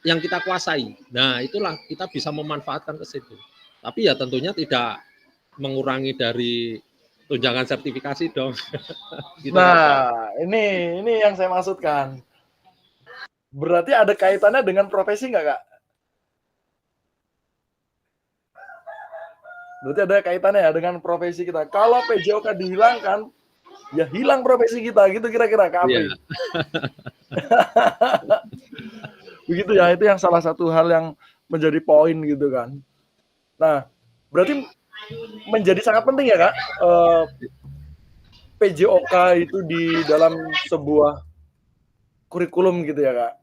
yang kita kuasai. Nah, itulah kita bisa memanfaatkan ke situ. Tapi ya tentunya tidak mengurangi dari tunjangan sertifikasi dong. Gitu, nah, ini yang saya maksudkan. Berarti ada kaitannya dengan profesi nggak, Kak? Berarti ada kaitannya ya dengan profesi kita. Kalau PJOK dihilangkan, ya hilang profesi kita, gitu kira-kira, Kak Apri. Iya. Begitu ya, itu yang salah satu hal yang menjadi poin gitu kan. Nah, berarti menjadi sangat penting ya Kak, PJOK itu di dalam sebuah kurikulum gitu ya Kak.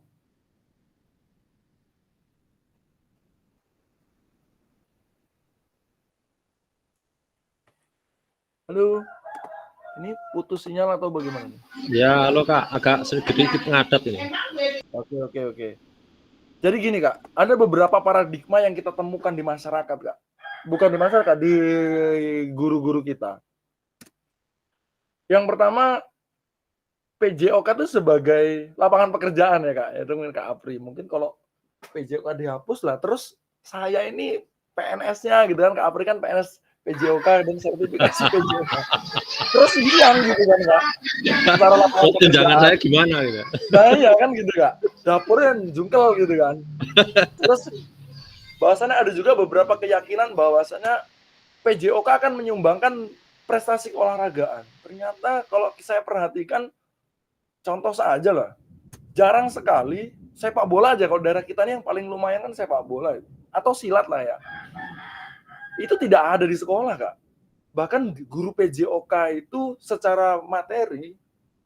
Halo, Ini putus sinyal atau bagaimana nih? Ya, halo Kak, agak sedikit ngadat ini. Oke. Jadi gini Kak, ada beberapa paradigma yang kita temukan di masyarakat Kak. Bukan di masyarakat, di guru-guru kita. Yang pertama, PJOK itu sebagai lapangan pekerjaan ya Kak. Itu mungkin Kak Apri. Mungkin kalau PJOK dihapus lah, terus saya ini PNS-nya gitu kan. Kak Apri kan PNS PJOK dan sertifikasi PJOK. Terus hilang gitu kan Kak. Secara lapangan Oh, tunjangan pekerjaan. saya gimana gitu. Nah iya kan gitu Kak. Dapurnya jungkel gitu kan. Terus bahwasannya ada juga beberapa keyakinan bahwasannya PJOK akan menyumbangkan prestasi keolahragaan. Ternyata kalau saya perhatikan, contoh saja lah, jarang sekali sepak bola aja, kalau daerah kita nih yang paling lumayan kan sepak bola atau silat lah ya. Itu tidak ada di sekolah Kak. Bahkan guru PJOK itu secara materi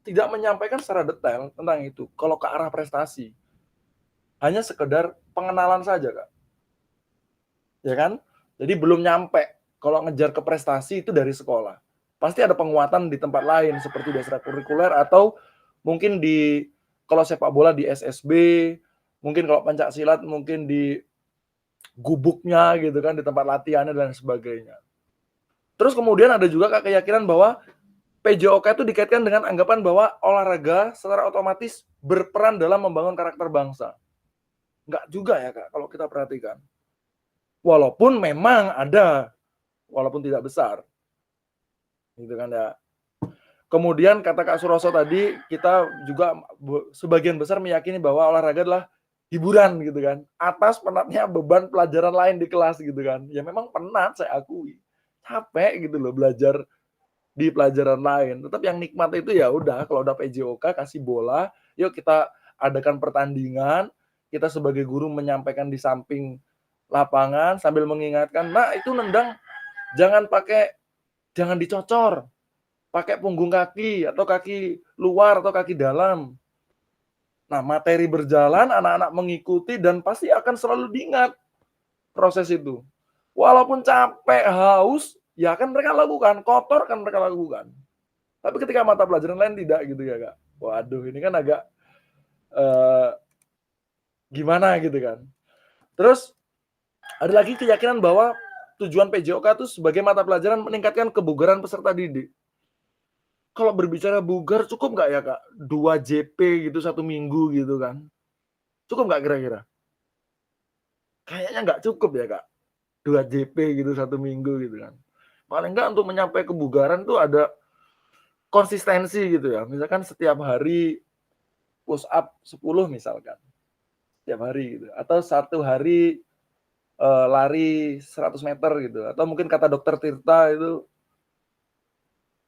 tidak menyampaikan secara detail tentang itu kalau ke arah prestasi. Hanya sekedar pengenalan saja Kak. Ya kan? Jadi belum nyampe kalau ngejar ke prestasi itu dari sekolah. Pasti ada penguatan di tempat lain seperti di ekstrakurikuler atau mungkin di kalau sepak bola di SSB, mungkin kalau pencak silat mungkin di gubuknya gitu kan, di tempat latihannya dan sebagainya. Terus kemudian ada juga keyakinan bahwa PJOK itu dikaitkan dengan anggapan bahwa olahraga secara otomatis berperan dalam membangun karakter bangsa. Enggak juga ya Kak, kalau kita perhatikan. Walaupun memang ada, walaupun tidak besar. Gitu kan ya. Kemudian kata Kak Suroso tadi, kita juga sebagian besar meyakini bahwa olahraga adalah hiburan gitu kan. Atas penatnya beban pelajaran lain di kelas gitu kan. Ya memang penat, saya akui. Capek gitu loh belajar di pelajaran lain. Tetap yang nikmat itu ya udah, kalau udah PJOK kasih bola, yuk kita adakan pertandingan, kita sebagai guru menyampaikan di samping lapangan sambil mengingatkan, nah itu nendang jangan dicocor, pakai punggung kaki atau kaki luar atau kaki dalam. Nah, materi berjalan, anak-anak mengikuti dan pasti akan selalu diingat proses itu. Walaupun capek, haus, ya kan mereka lakukan, kotor kan mereka lakukan. Tapi ketika mata pelajaran lain tidak gitu ya Kak. Waduh, ini kan agak gimana gitu kan. Terus ada lagi keyakinan bahwa tujuan PJOK itu sebagai mata pelajaran meningkatkan kebugaran peserta didik. Kalau berbicara bugar cukup nggak ya Kak? 2 JP gitu 1 minggu gitu kan. Cukup nggak kira-kira? Kayaknya nggak cukup ya Kak. 2 JP gitu 1 minggu gitu kan. Paling nggak untuk mencapai kebugaran tuh ada konsistensi gitu ya. Misalkan setiap hari push up 10 misalkan. Setiap hari gitu. Atau 1 hari lari 100 meter gitu. Atau mungkin kata dokter Tirta itu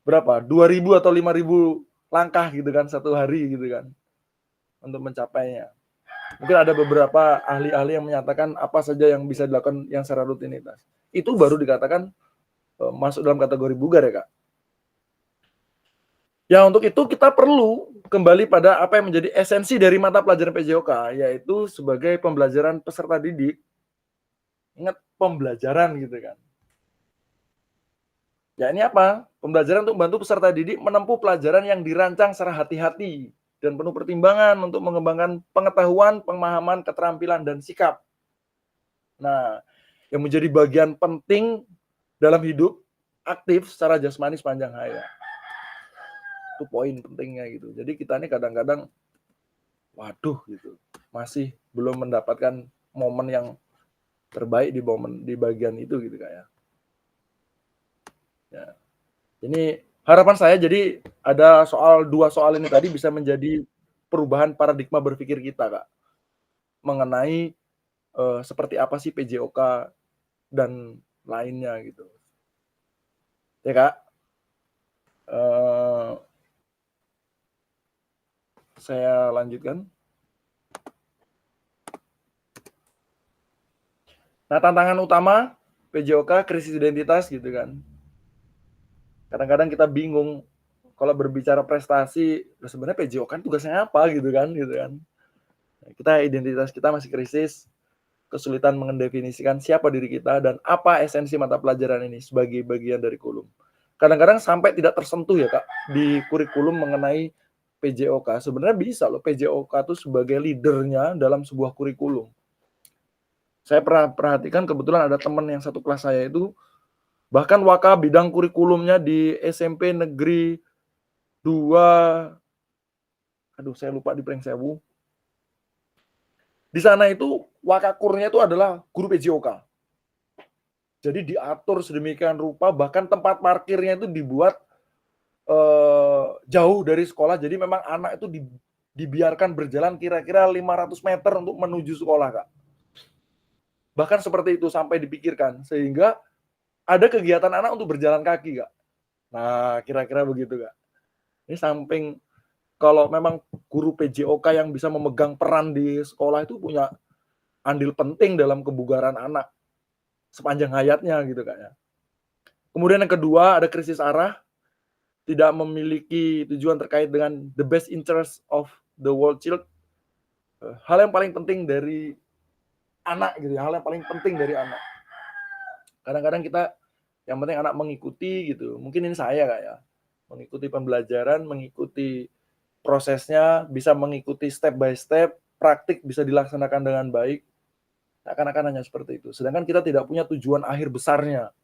berapa? 2.000 atau 5.000 langkah gitu kan 1 hari gitu kan. Untuk mencapainya. Mungkin ada beberapa ahli-ahli yang menyatakan apa saja yang bisa dilakukan yang secara rutinitas. Itu baru dikatakan masuk dalam kategori bugar ya Kak. Ya untuk itu kita perlu kembali pada apa yang menjadi esensi dari mata pelajaran PJOK, yaitu sebagai pembelajaran peserta didik. Ingat pembelajaran gitu kan. Ya ini apa? Pembelajaran untuk membantu peserta didik menempuh pelajaran yang dirancang secara hati-hati dan penuh pertimbangan untuk mengembangkan pengetahuan, pemahaman, keterampilan, dan sikap. Nah, yang menjadi bagian penting dalam hidup aktif secara jasmani sepanjang hayat. Itu poin pentingnya gitu. Jadi kita ini kadang-kadang waduh gitu, masih belum mendapatkan momen yang terbaik di bagian itu gitu Kak ya. Ya. Ini harapan saya jadi ada 2 soal ini tadi bisa menjadi perubahan paradigma berpikir kita Kak. Mengenai seperti apa sih PJOK dan lainnya gitu. Ya Kak. Saya lanjutkan. Nah, tantangan utama PJOK krisis identitas gitu kan. Kadang-kadang kita bingung kalau berbicara prestasi, sebenarnya PJOK tugasnya apa gitu kan. Kita identitas kita masih krisis, kesulitan mendefinisikan siapa diri kita dan apa esensi mata pelajaran ini sebagai bagian dari kurikulum. kadang-kadang sampai tidak tersentuh ya Kak di kurikulum mengenai PJOK. Sebenarnya bisa loh PJOK itu sebagai leadernya dalam sebuah kurikulum. Saya pernah perhatikan kebetulan ada teman yang satu kelas saya itu bahkan waka bidang kurikulumnya di SMP Negeri 2, aduh saya lupa di Prengsewu. Di sana itu wakakurnya itu adalah guru PJOK. Jadi diatur sedemikian rupa, bahkan tempat parkirnya itu dibuat jauh dari sekolah. Jadi memang anak itu dibiarkan berjalan kira-kira 500 meter untuk menuju sekolah, Kak. Bahkan seperti itu sampai dipikirkan. Sehingga ada kegiatan anak untuk berjalan kaki, Kak. Nah, kira-kira begitu, Kak. Ini samping kalau memang guru PJOK yang bisa memegang peran di sekolah itu punya andil penting dalam kebugaran anak sepanjang hayatnya gitu Kak ya. Kemudian yang kedua ada krisis arah, tidak memiliki tujuan terkait dengan the best interest of the world child. Hal yang paling penting dari anak gitu ya, hal yang paling penting dari anak. Kadang-kadang kita yang penting anak mengikuti gitu. Mungkin ini saya Kak ya. Mengikuti pembelajaran, mengikuti prosesnya, bisa mengikuti step by step, praktik bisa dilaksanakan dengan baik. Akan hanya seperti itu. Sedangkan kita tidak punya tujuan akhir besarnya.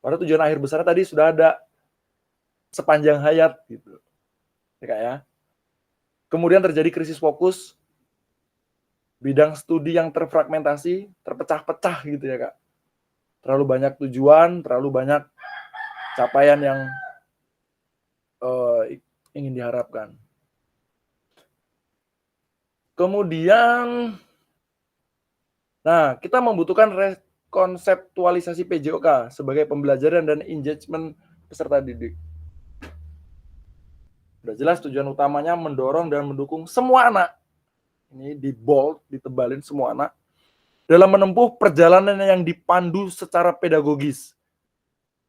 Padahal tujuan akhir besarnya tadi sudah ada sepanjang hayat gitu. Ya Kak ya. Kemudian terjadi krisis fokus, bidang studi yang terfragmentasi, terpecah-pecah gitu ya Kak. Terlalu banyak tujuan, terlalu banyak capaian yang ingin diharapkan. Kemudian, nah kita membutuhkan konseptualisasi PJOK sebagai pembelajaran dan engagement peserta didik. Sudah jelas tujuan utamanya mendorong dan mendukung semua anak. Ini di bold, ditebalin semua anak. Dalam menempuh perjalanan yang dipandu secara pedagogis.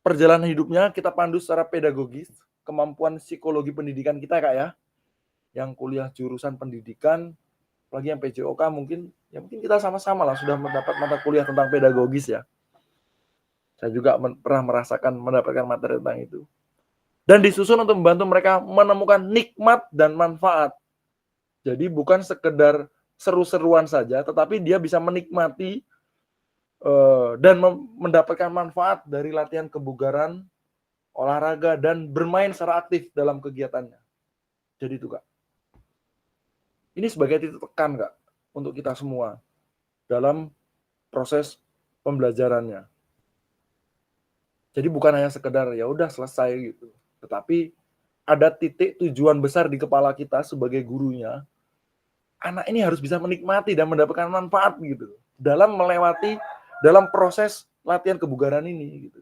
Perjalanan hidupnya kita pandu secara pedagogis. Kemampuan psikologi pendidikan kita Kak ya. Yang kuliah jurusan pendidikan, apalagi yang PJOK mungkin kita sama-sama lah sudah mendapat mata kuliah tentang pedagogis ya. Saya juga pernah mendapatkan materi tentang itu. Dan disusun untuk membantu mereka menemukan nikmat dan manfaat. Jadi bukan sekedar seru-seruan saja, tetapi dia bisa menikmati dan mendapatkan manfaat dari latihan kebugaran, olahraga, dan bermain secara aktif dalam kegiatannya. Jadi itu Kak. Ini sebagai titik tekan Kak untuk kita semua dalam proses pembelajarannya. Jadi bukan hanya sekedar ya udah selesai gitu, tetapi ada titik tujuan besar di kepala kita sebagai gurunya. Anak ini harus bisa menikmati dan mendapatkan manfaat gitu dalam proses latihan kebugaran ini gitu.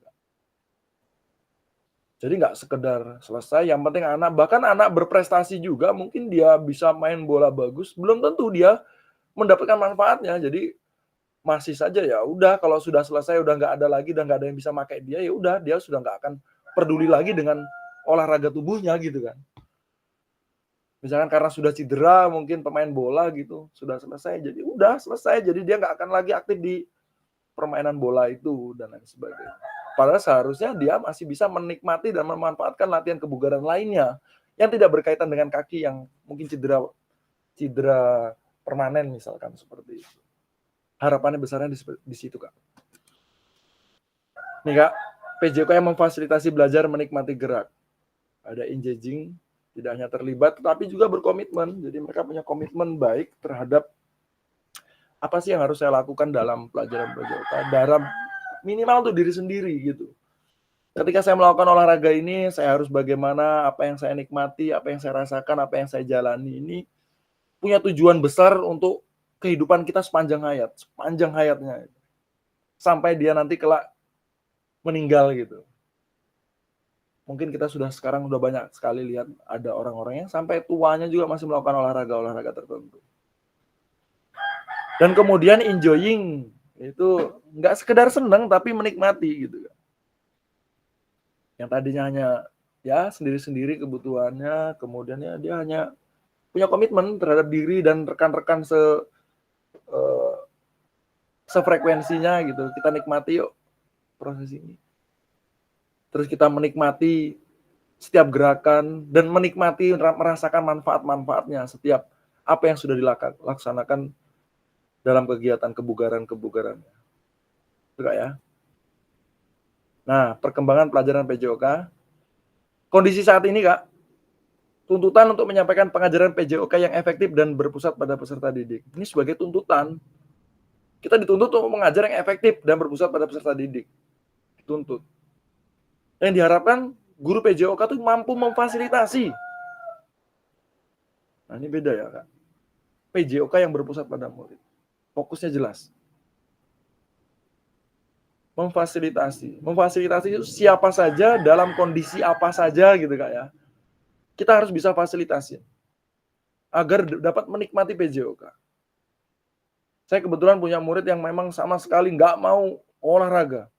Jadi nggak sekedar selesai, yang penting bahkan anak berprestasi juga, mungkin dia bisa main bola bagus, belum tentu dia mendapatkan manfaatnya. Jadi masih saja ya udah kalau sudah selesai udah nggak ada lagi dan nggak ada yang bisa pakai dia, ya udah dia sudah nggak akan peduli lagi dengan olahraga tubuhnya gitu kan. Misalkan karena sudah cedera mungkin pemain bola gitu, sudah selesai, jadi udah selesai, jadi dia nggak akan lagi aktif di permainan bola itu dan lain sebagainya. Padahal seharusnya dia masih bisa menikmati dan memanfaatkan latihan kebugaran lainnya yang tidak berkaitan dengan kaki yang mungkin cedera permanen misalkan seperti itu. Harapannya besarnya di situ Kak. Nih Kak, PJOK yang memfasilitasi belajar menikmati gerak. Ada engaging, tidak hanya terlibat tetapi juga berkomitmen. Jadi mereka punya komitmen baik terhadap apa sih yang harus saya lakukan dalam pelajaran PJOK, dalam minimal untuk diri sendiri gitu. Ketika saya melakukan olahraga ini, saya harus bagaimana, apa yang saya nikmati, apa yang saya rasakan, apa yang saya jalani ini punya tujuan besar untuk kehidupan kita sepanjang hayatnya. Sampai dia nanti kelak meninggal gitu. Mungkin kita sekarang udah banyak sekali lihat ada orang-orang yang sampai tuanya juga masih melakukan olahraga tertentu. Dan kemudian enjoying, itu nggak sekedar senang tapi menikmati gitu. Yang tadinya hanya ya sendiri-sendiri kebutuhannya, kemudian ya dia hanya punya komitmen terhadap diri dan rekan-rekan sefrekuensinya gitu. Kita nikmati yuk proses ini. terus kita menikmati setiap gerakan dan menikmati merasakan manfaat-manfaatnya setiap apa yang sudah dilaksanakan dalam kegiatan kebugaran-kebugarannya. Itu Kak ya. Nah, perkembangan pelajaran PJOK. Kondisi saat ini Kak, tuntutan untuk menyampaikan pengajaran PJOK yang efektif dan berpusat pada peserta didik. Ini sebagai tuntutan. Kita dituntut untuk mengajar yang efektif dan berpusat pada peserta didik. Dituntut. Yang diharapkan guru PJOK itu mampu memfasilitasi. Nah, ini beda ya Kak. PJOK yang berpusat pada murid. Fokusnya jelas. Memfasilitasi. Memfasilitasi itu siapa saja, dalam kondisi apa saja gitu Kak ya. Kita harus bisa fasilitasi. Agar dapat menikmati PJOK. Saya kebetulan punya murid yang memang sama sekali nggak mau olahraga.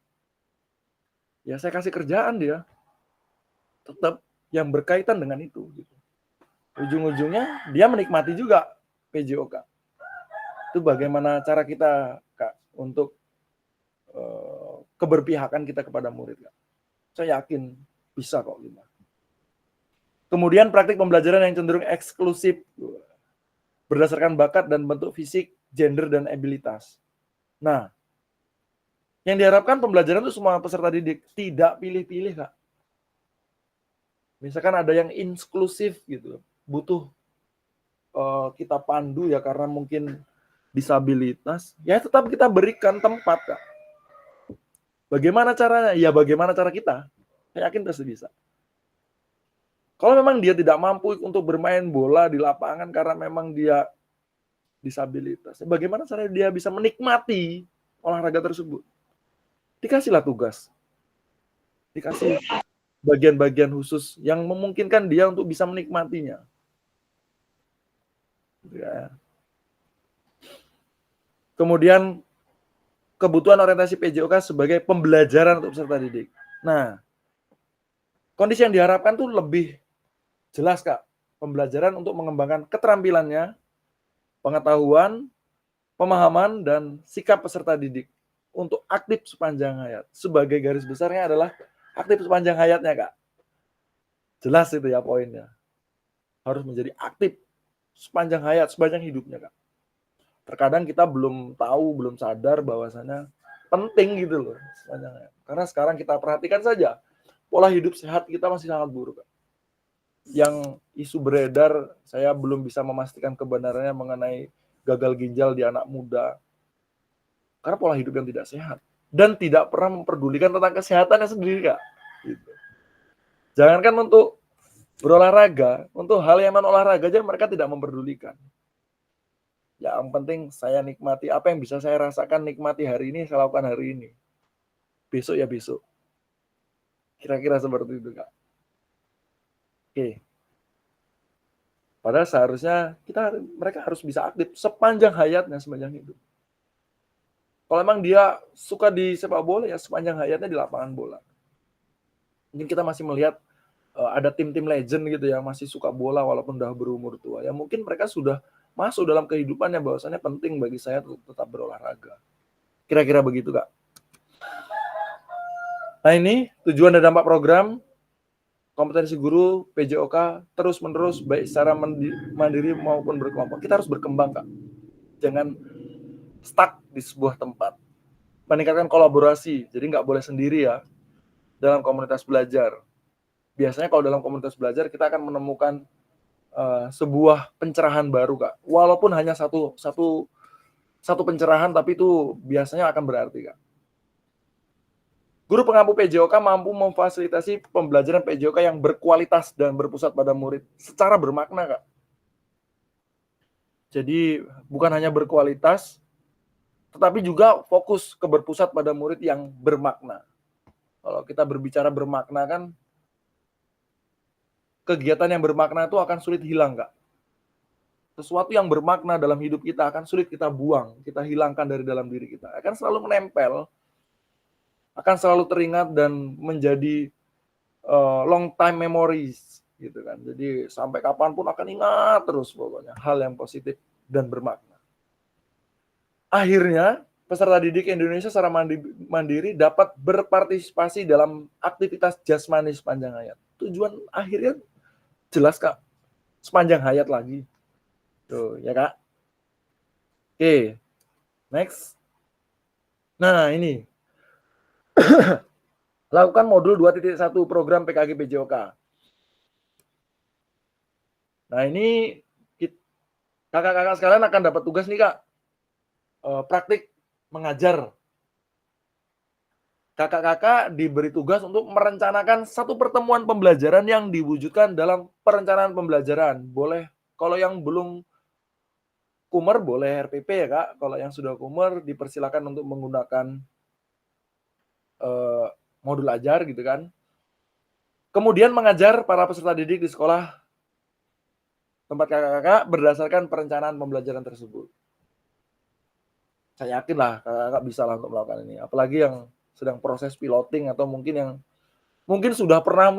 Ya saya kasih kerjaan dia. Tetap yang berkaitan dengan itu. Gitu. Ujung-ujungnya dia menikmati juga PJOK. Itu bagaimana cara kita Kak untuk keberpihakan kita kepada murid Kak. Saya yakin bisa kok gitu. Kemudian praktik pembelajaran yang cenderung eksklusif berdasarkan bakat dan bentuk fisik, gender dan abilitas. Nah, yang diharapkan pembelajaran itu semua peserta didik tidak pilih-pilih Kak. Misalkan ada yang inklusif gitu, butuh kita pandu ya karena mungkin disabilitas, ya tetap kita berikan tempat Kak. Bagaimana caranya? Ya bagaimana cara kita? Saya yakin pasti bisa. Kalau memang dia tidak mampu untuk bermain bola di lapangan karena memang dia disabilitas, bagaimana caranya dia bisa menikmati olahraga tersebut? Dikasihlah tugas. Dikasih bagian-bagian khusus yang memungkinkan dia untuk bisa menikmatinya. Ya. Kemudian kebutuhan orientasi PJOK sebagai pembelajaran untuk peserta didik. Nah, kondisi yang diharapkan tuh lebih jelas Kak. Pembelajaran untuk mengembangkan keterampilannya, pengetahuan, pemahaman, dan sikap peserta didik untuk aktif sepanjang hayat. Sebagai garis besarnya adalah aktif sepanjang hayatnya Kak. Jelas itu ya poinnya. Harus menjadi aktif sepanjang hayat, sepanjang hidupnya Kak. Terkadang kita belum tahu, belum sadar bahwasannya penting gitu loh sepanjang hayat. Karena sekarang kita perhatikan saja, pola hidup sehat kita masih sangat buruk Kak. Yang isu beredar, saya belum bisa memastikan kebenarannya mengenai gagal ginjal di anak muda. Karena pola hidup yang tidak sehat. Dan tidak pernah memperdulikan tentang kesehatannya sendiri Kak. Gitu. Jangankan untuk berolahraga, untuk hal yang non-olahraga aja mereka tidak memperdulikan. Ya, yang penting saya nikmati apa yang bisa saya rasakan, nikmati hari ini, saya lakukan hari ini. Besok ya besok. Kira-kira seperti itu Kak. Oke. Padahal seharusnya mereka harus bisa aktif sepanjang hayatnya, sepanjang hidup. Kalau memang dia suka di sepak bola, ya sepanjang hayatnya di lapangan bola. Mungkin kita masih melihat ada tim-tim legend gitu yang masih suka bola walaupun udah berumur tua. Ya mungkin mereka sudah masuk dalam kehidupannya bahwasannya penting bagi saya untuk tetap berolahraga. Kira-kira begitu Kak. Nah ini tujuan dan dampak program kompetensi guru PJOK terus-menerus baik secara mandiri maupun berkelompok. Kita harus berkembang Kak. Jangan stuck di sebuah tempat. Meningkatkan kolaborasi, jadi nggak boleh sendiri ya dalam komunitas belajar. Biasanya kalau dalam komunitas belajar kita akan menemukan sebuah pencerahan baru Kak. Walaupun hanya satu pencerahan, tapi itu biasanya akan berarti Kak. Guru pengampu PJOK mampu memfasilitasi pembelajaran PJOK yang berkualitas dan berpusat pada murid secara bermakna Kak. Jadi bukan hanya berkualitas, tetapi juga fokus ke berpusat pada murid yang bermakna. Kalau kita berbicara bermakna kan, kegiatan yang bermakna itu akan sulit hilang Kak. Sesuatu yang bermakna dalam hidup kita akan sulit kita buang, kita hilangkan dari dalam diri kita. Akan selalu menempel, akan selalu teringat dan menjadi long time memories gitu kan. Jadi sampai kapanpun akan ingat terus pokoknya hal yang positif dan bermakna. Akhirnya peserta didik Indonesia secara mandiri dapat berpartisipasi dalam aktivitas jasmani sepanjang hayat. Tujuan akhirnya jelas, Kak. Sepanjang hayat lagi. Tuh, ya, Kak. Oke. Next. Nah, ini. Lakukan modul 2.1 program PKG PJOK. Nah, ini kakak-kakak sekalian akan dapat tugas nih, Kak. Praktik mengajar. Kakak-kakak diberi tugas untuk merencanakan satu pertemuan pembelajaran yang diwujudkan dalam perencanaan pembelajaran. Boleh, kalau yang belum kumer boleh RPP ya, Kak. Kalau yang sudah kumer dipersilakan untuk menggunakan modul ajar gitu kan. Kemudian mengajar para peserta didik di sekolah tempat kakak-kakak berdasarkan perencanaan pembelajaran tersebut. Saya yakin lah kakak-kakak bisa lah untuk melakukan ini. Apalagi yang sedang proses piloting atau mungkin sudah pernah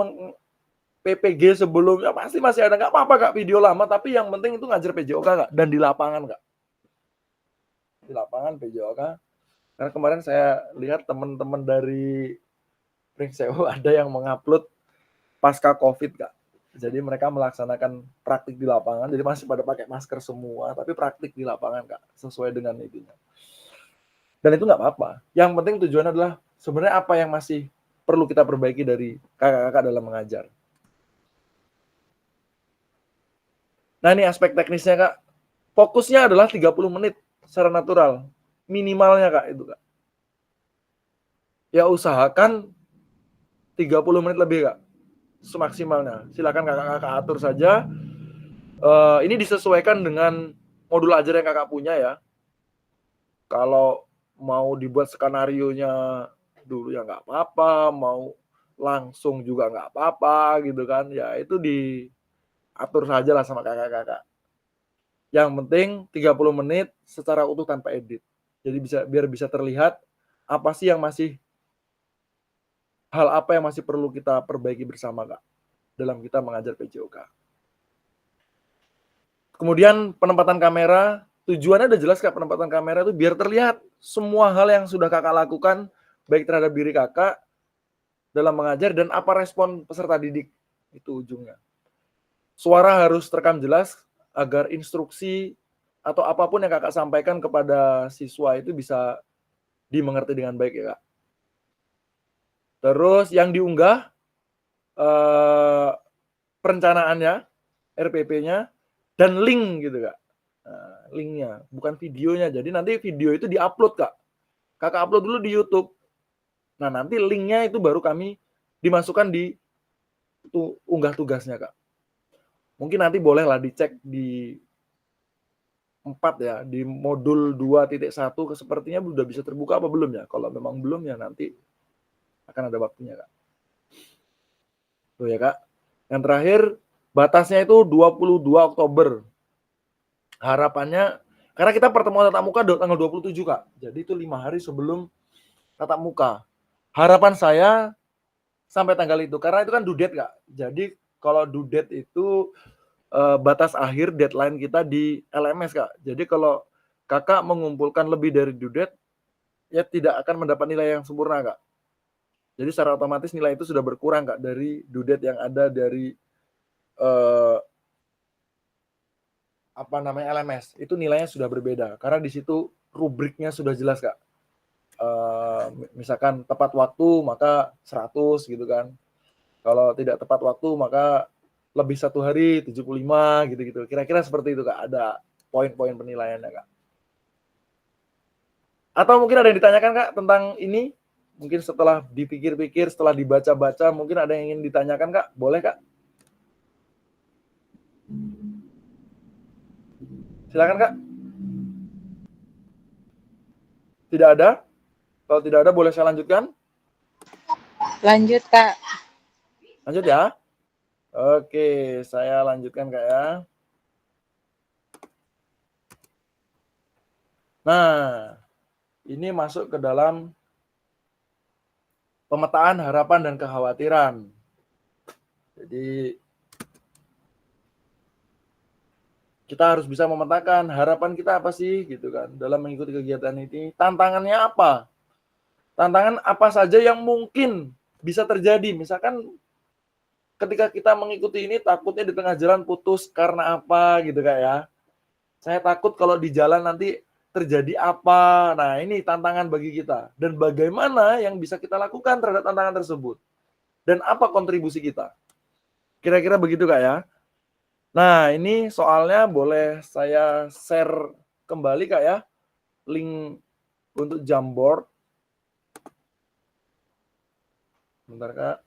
PPG sebelumnya, pasti masih ada. Nggak apa-apa, Kak, video lama, tapi yang penting itu ngajar PJOK, Kak, dan di lapangan, Kak. Di lapangan PJOK. Karena kemarin saya lihat teman-teman dari Pringsewu ada yang mengupload pasca COVID, Kak. Jadi mereka melaksanakan praktik di lapangan, jadi masih pada pakai masker semua, tapi praktik di lapangan, Kak, sesuai dengan itunya. Dan itu nggak apa-apa. Yang penting tujuannya adalah sebenarnya apa yang masih perlu kita perbaiki dari kakak-kakak dalam mengajar. Nah, ini aspek teknisnya, Kak. Fokusnya adalah 30 menit secara natural. Minimalnya, Kak, itu, Kak. Ya usahakan 30 menit lebih, Kak. Semaksimalnya. Silakan kakak-kakak atur saja. Ini disesuaikan dengan modul ajar yang kakak punya ya. Kalau mau dibuat skenario-nya dulu ya nggak apa-apa, mau langsung juga nggak apa-apa gitu kan. Ya itu diatur saja lah sama kakak-kakak. Yang penting 30 menit secara utuh tanpa edit. Jadi biar bisa terlihat apa sih yang hal apa yang masih perlu kita perbaiki bersama, Kak, dalam kita mengajar PJOK. Kemudian penempatan kamera, tujuannya udah jelas, Kak. Penempatan kamera itu biar terlihat semua hal yang sudah kakak lakukan, baik terhadap diri kakak dalam mengajar dan apa respon peserta didik. Itu ujungnya. Suara harus terekam jelas agar instruksi atau apapun yang kakak sampaikan kepada siswa itu bisa dimengerti dengan baik ya, Kak. Terus yang diunggah perencanaannya, RPP-nya, dan link gitu, Kak. Nah, linknya, bukan videonya. Jadi nanti video itu diupload, Kak. Kakak upload dulu di YouTube. Nah, nanti linknya itu baru kami dimasukkan di unggah tugasnya, Kak. Mungkin nanti bolehlah dicek di 4 ya, di modul 2.1 sepertinya sudah bisa terbuka apa belum ya? Kalau memang belum ya nanti akan ada waktunya, Kak. Tuh ya, Kak. Yang terakhir, batasnya itu 22 Oktober. Harapannya, karena kita pertemuan tatap muka tanggal 27, Kak. Jadi itu 5 hari sebelum tatap muka. Harapan saya sampai tanggal itu, karena itu kan due date, Kak. Jadi kalau due date itu batas akhir deadline kita di LMS, Kak. Jadi kalau kakak mengumpulkan lebih dari due date, ya tidak akan mendapat nilai yang sempurna, Kak. Jadi secara otomatis nilai itu sudah berkurang, Kak, dari due date yang ada dari LMS. Itu nilainya sudah berbeda karena di situ rubriknya sudah jelas, Kak. Misalkan tepat waktu maka 100 gitu kan. Kalau tidak tepat waktu maka lebih 1 hari 75 gitu-gitu. Kira-kira seperti itu, Kak. Ada poin-poin penilaiannya, Kak. Atau mungkin ada yang ditanyakan, Kak, tentang ini? Mungkin setelah dipikir-pikir, setelah dibaca-baca, mungkin ada yang ingin ditanyakan, Kak? Boleh, Kak? Silakan, Kak. Tidak ada? Kalau tidak ada, boleh saya lanjutkan? Lanjut, Kak. Lanjut ya. Oke, saya lanjutkan, Kak ya. Nah, ini masuk ke dalam pemetaan harapan dan kekhawatiran. Jadi kita harus bisa memetakan harapan kita apa sih gitu kan dalam mengikuti kegiatan ini. Tantangannya apa? Tantangan apa saja yang mungkin bisa terjadi? Misalkan ketika kita mengikuti ini takutnya di tengah jalan putus karena apa gitu Kak ya. Saya takut kalau di jalan nanti terjadi apa. Nah, ini tantangan bagi kita. Dan bagaimana yang bisa kita lakukan terhadap tantangan tersebut? Dan apa kontribusi kita? Kira-kira begitu Kak ya. Nah, ini soalnya boleh saya share kembali Kak ya, link untuk Jamboard. Bentar Kak.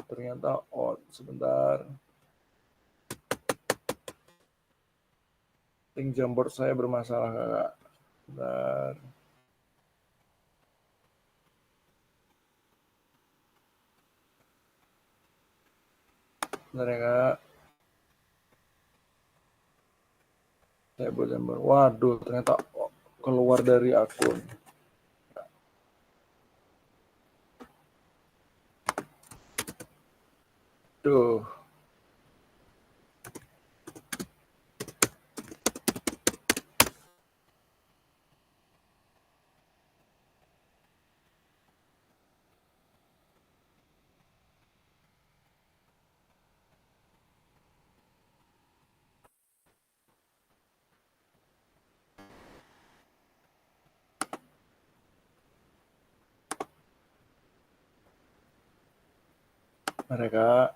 Ternyata sebentar. Link Jamboard saya bermasalah Kak. Bentar. Bentar ya Kak. Saya buat Jamboard. Waduh, ternyata keluar dari akun. Tuh. Mereka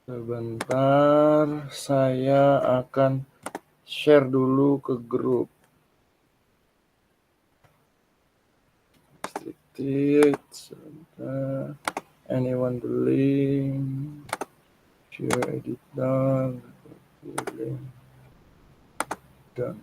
sebentar, saya akan share dulu ke grup. Sebentar. Anyone the link? Share edit done. Link done.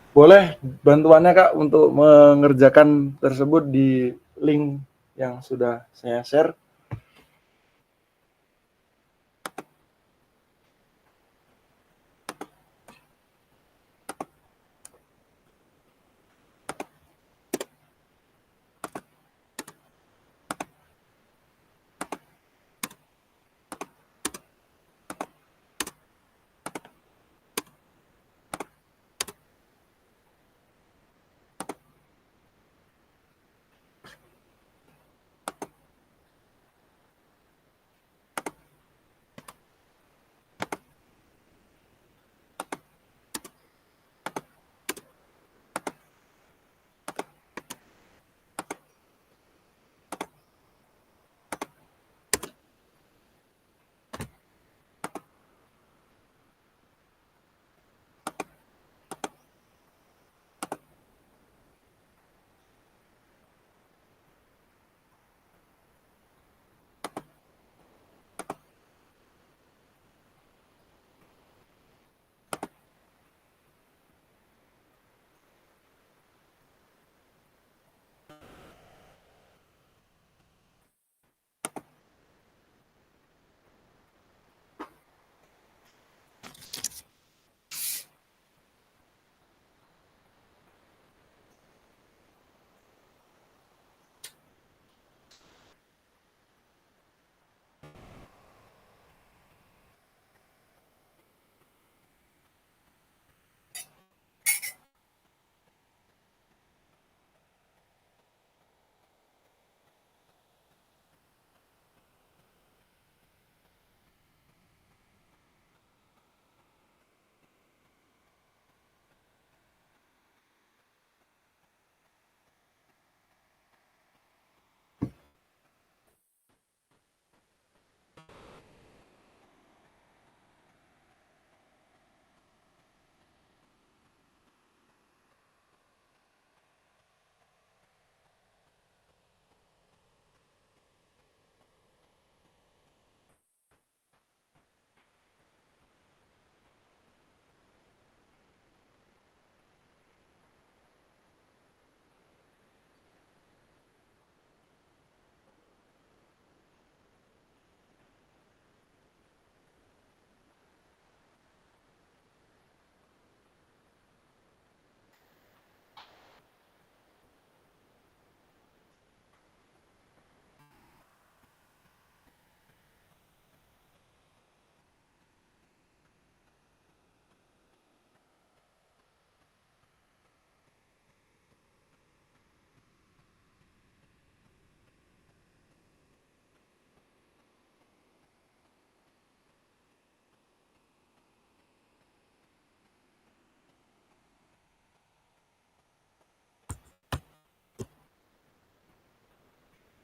Boleh bantuannya Kak untuk mengerjakan tersebut di link yang sudah saya share.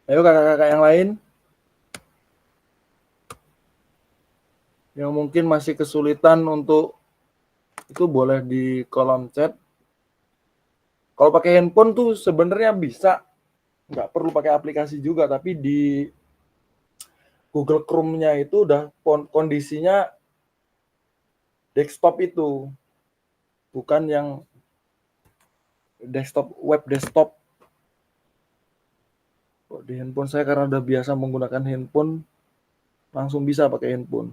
Ayo kakak-kakak yang lain yang mungkin masih kesulitan untuk itu boleh di kolom chat. Kalau pakai handphone tuh sebenarnya bisa, nggak perlu pakai aplikasi juga, tapi di Google Chrome-nya itu udah kondisinya desktop itu, bukan yang web desktop. Di handphone saya karena udah biasa menggunakan handphone, langsung bisa pakai handphone.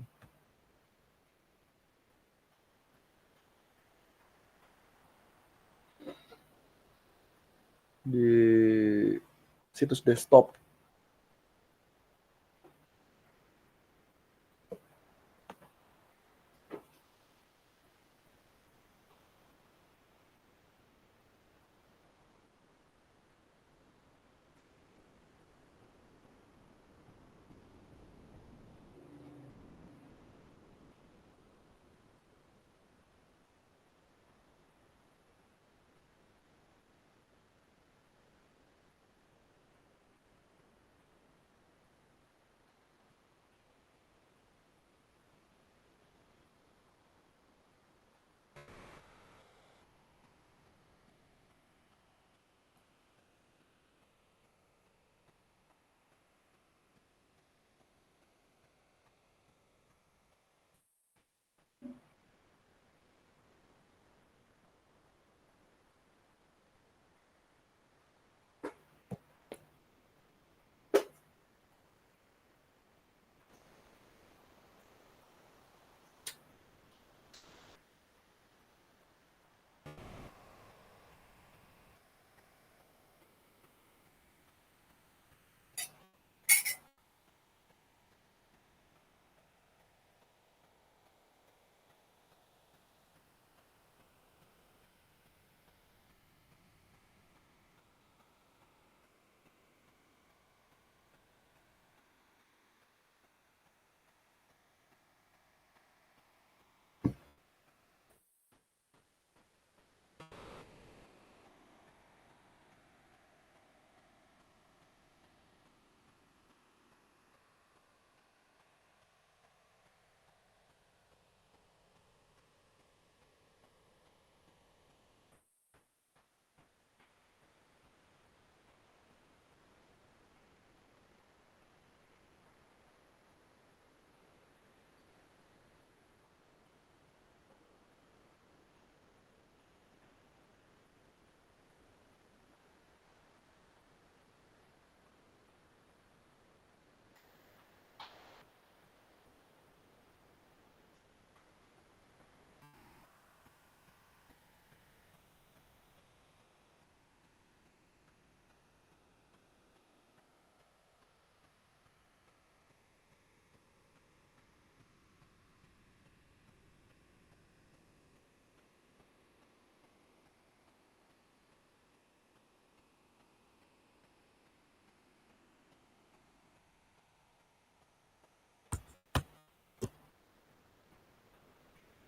Di situs desktop.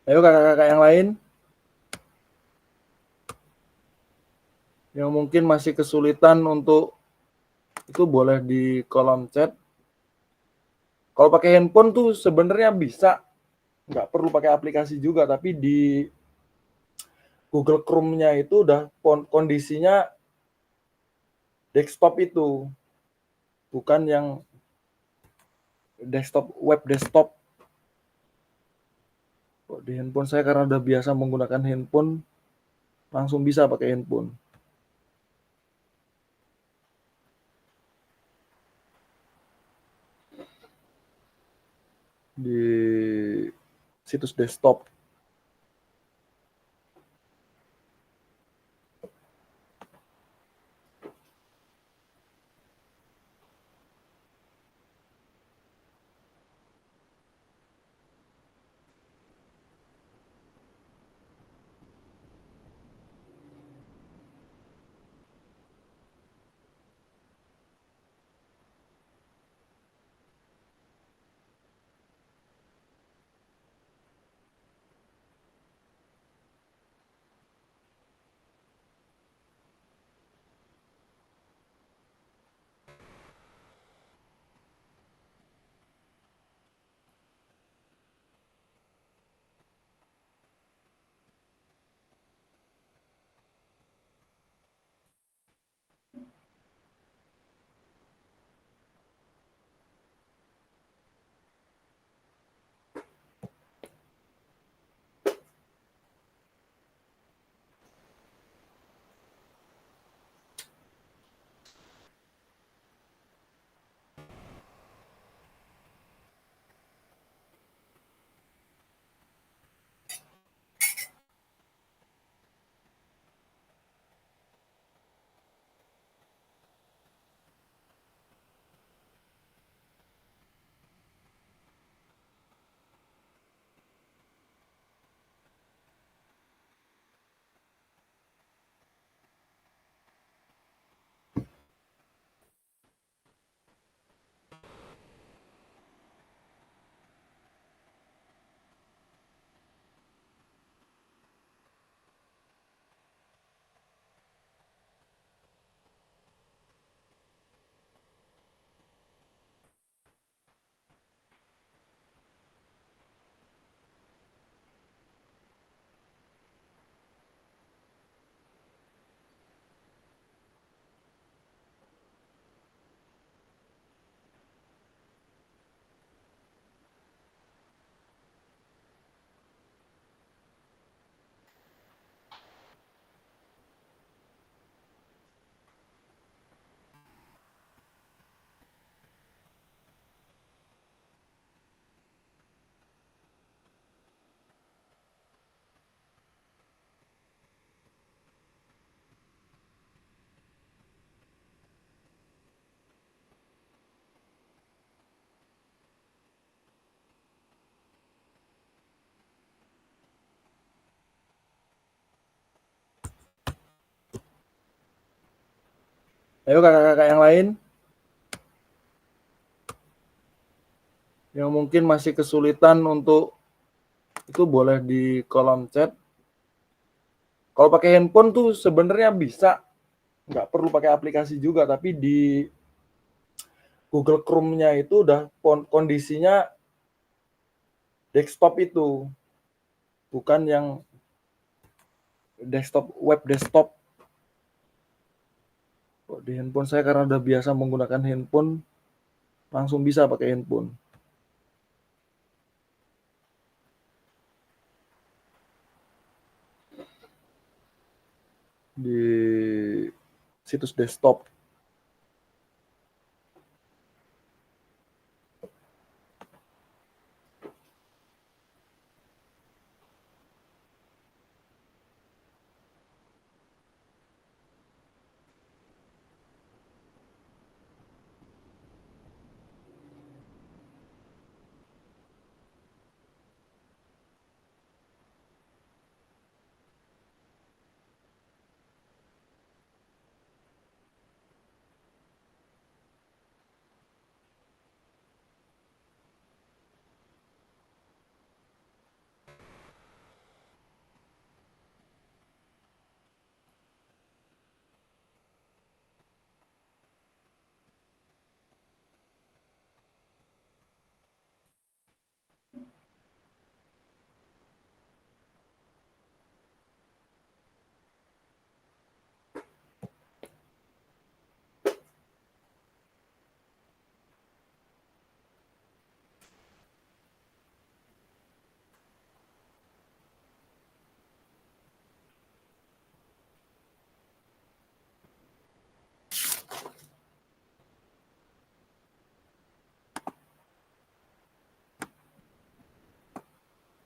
Ayo kakak-kakak yang lain yang mungkin masih kesulitan untuk itu boleh di kolom chat. Kalau pakai handphone tuh sebenarnya bisa, nggak perlu pakai aplikasi juga, tapi di Google Chrome-nya itu udah kondisinya desktop itu, bukan yang web desktop. Di handphone saya karena udah biasa menggunakan handphone, langsung bisa pakai handphone. Di situs desktop. Ayo kakak-kakak yang lain yang mungkin masih kesulitan untuk itu boleh di kolom chat. Kalau pakai handphone tuh sebenarnya bisa, nggak perlu pakai aplikasi juga, tapi di Google Chrome-nya itu udah kondisinya desktop itu, bukan yang web desktop. Di handphone saya karena udah biasa menggunakan handphone, langsung bisa pakai handphone. Di situs desktop.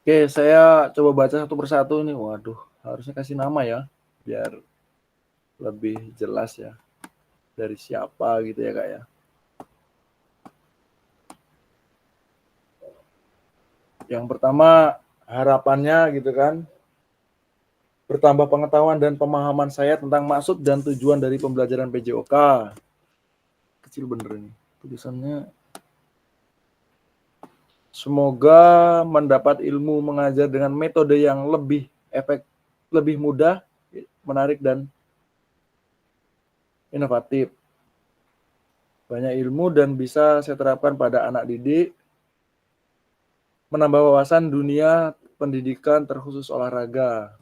Oke, saya coba baca satu persatu nih. Waduh, harusnya kasih nama ya, biar lebih jelas ya. Dari siapa gitu ya, Kak ya. Yang pertama, harapannya gitu kan, bertambah pengetahuan dan pemahaman saya tentang maksud dan tujuan dari pembelajaran PJOK. Kecil bener ini tulisannya. Semoga mendapat ilmu mengajar dengan metode yang lebih mudah, menarik, dan inovatif. Banyak ilmu dan bisa saya terapkan pada anak didik, menambah wawasan dunia pendidikan terkhusus olahraga.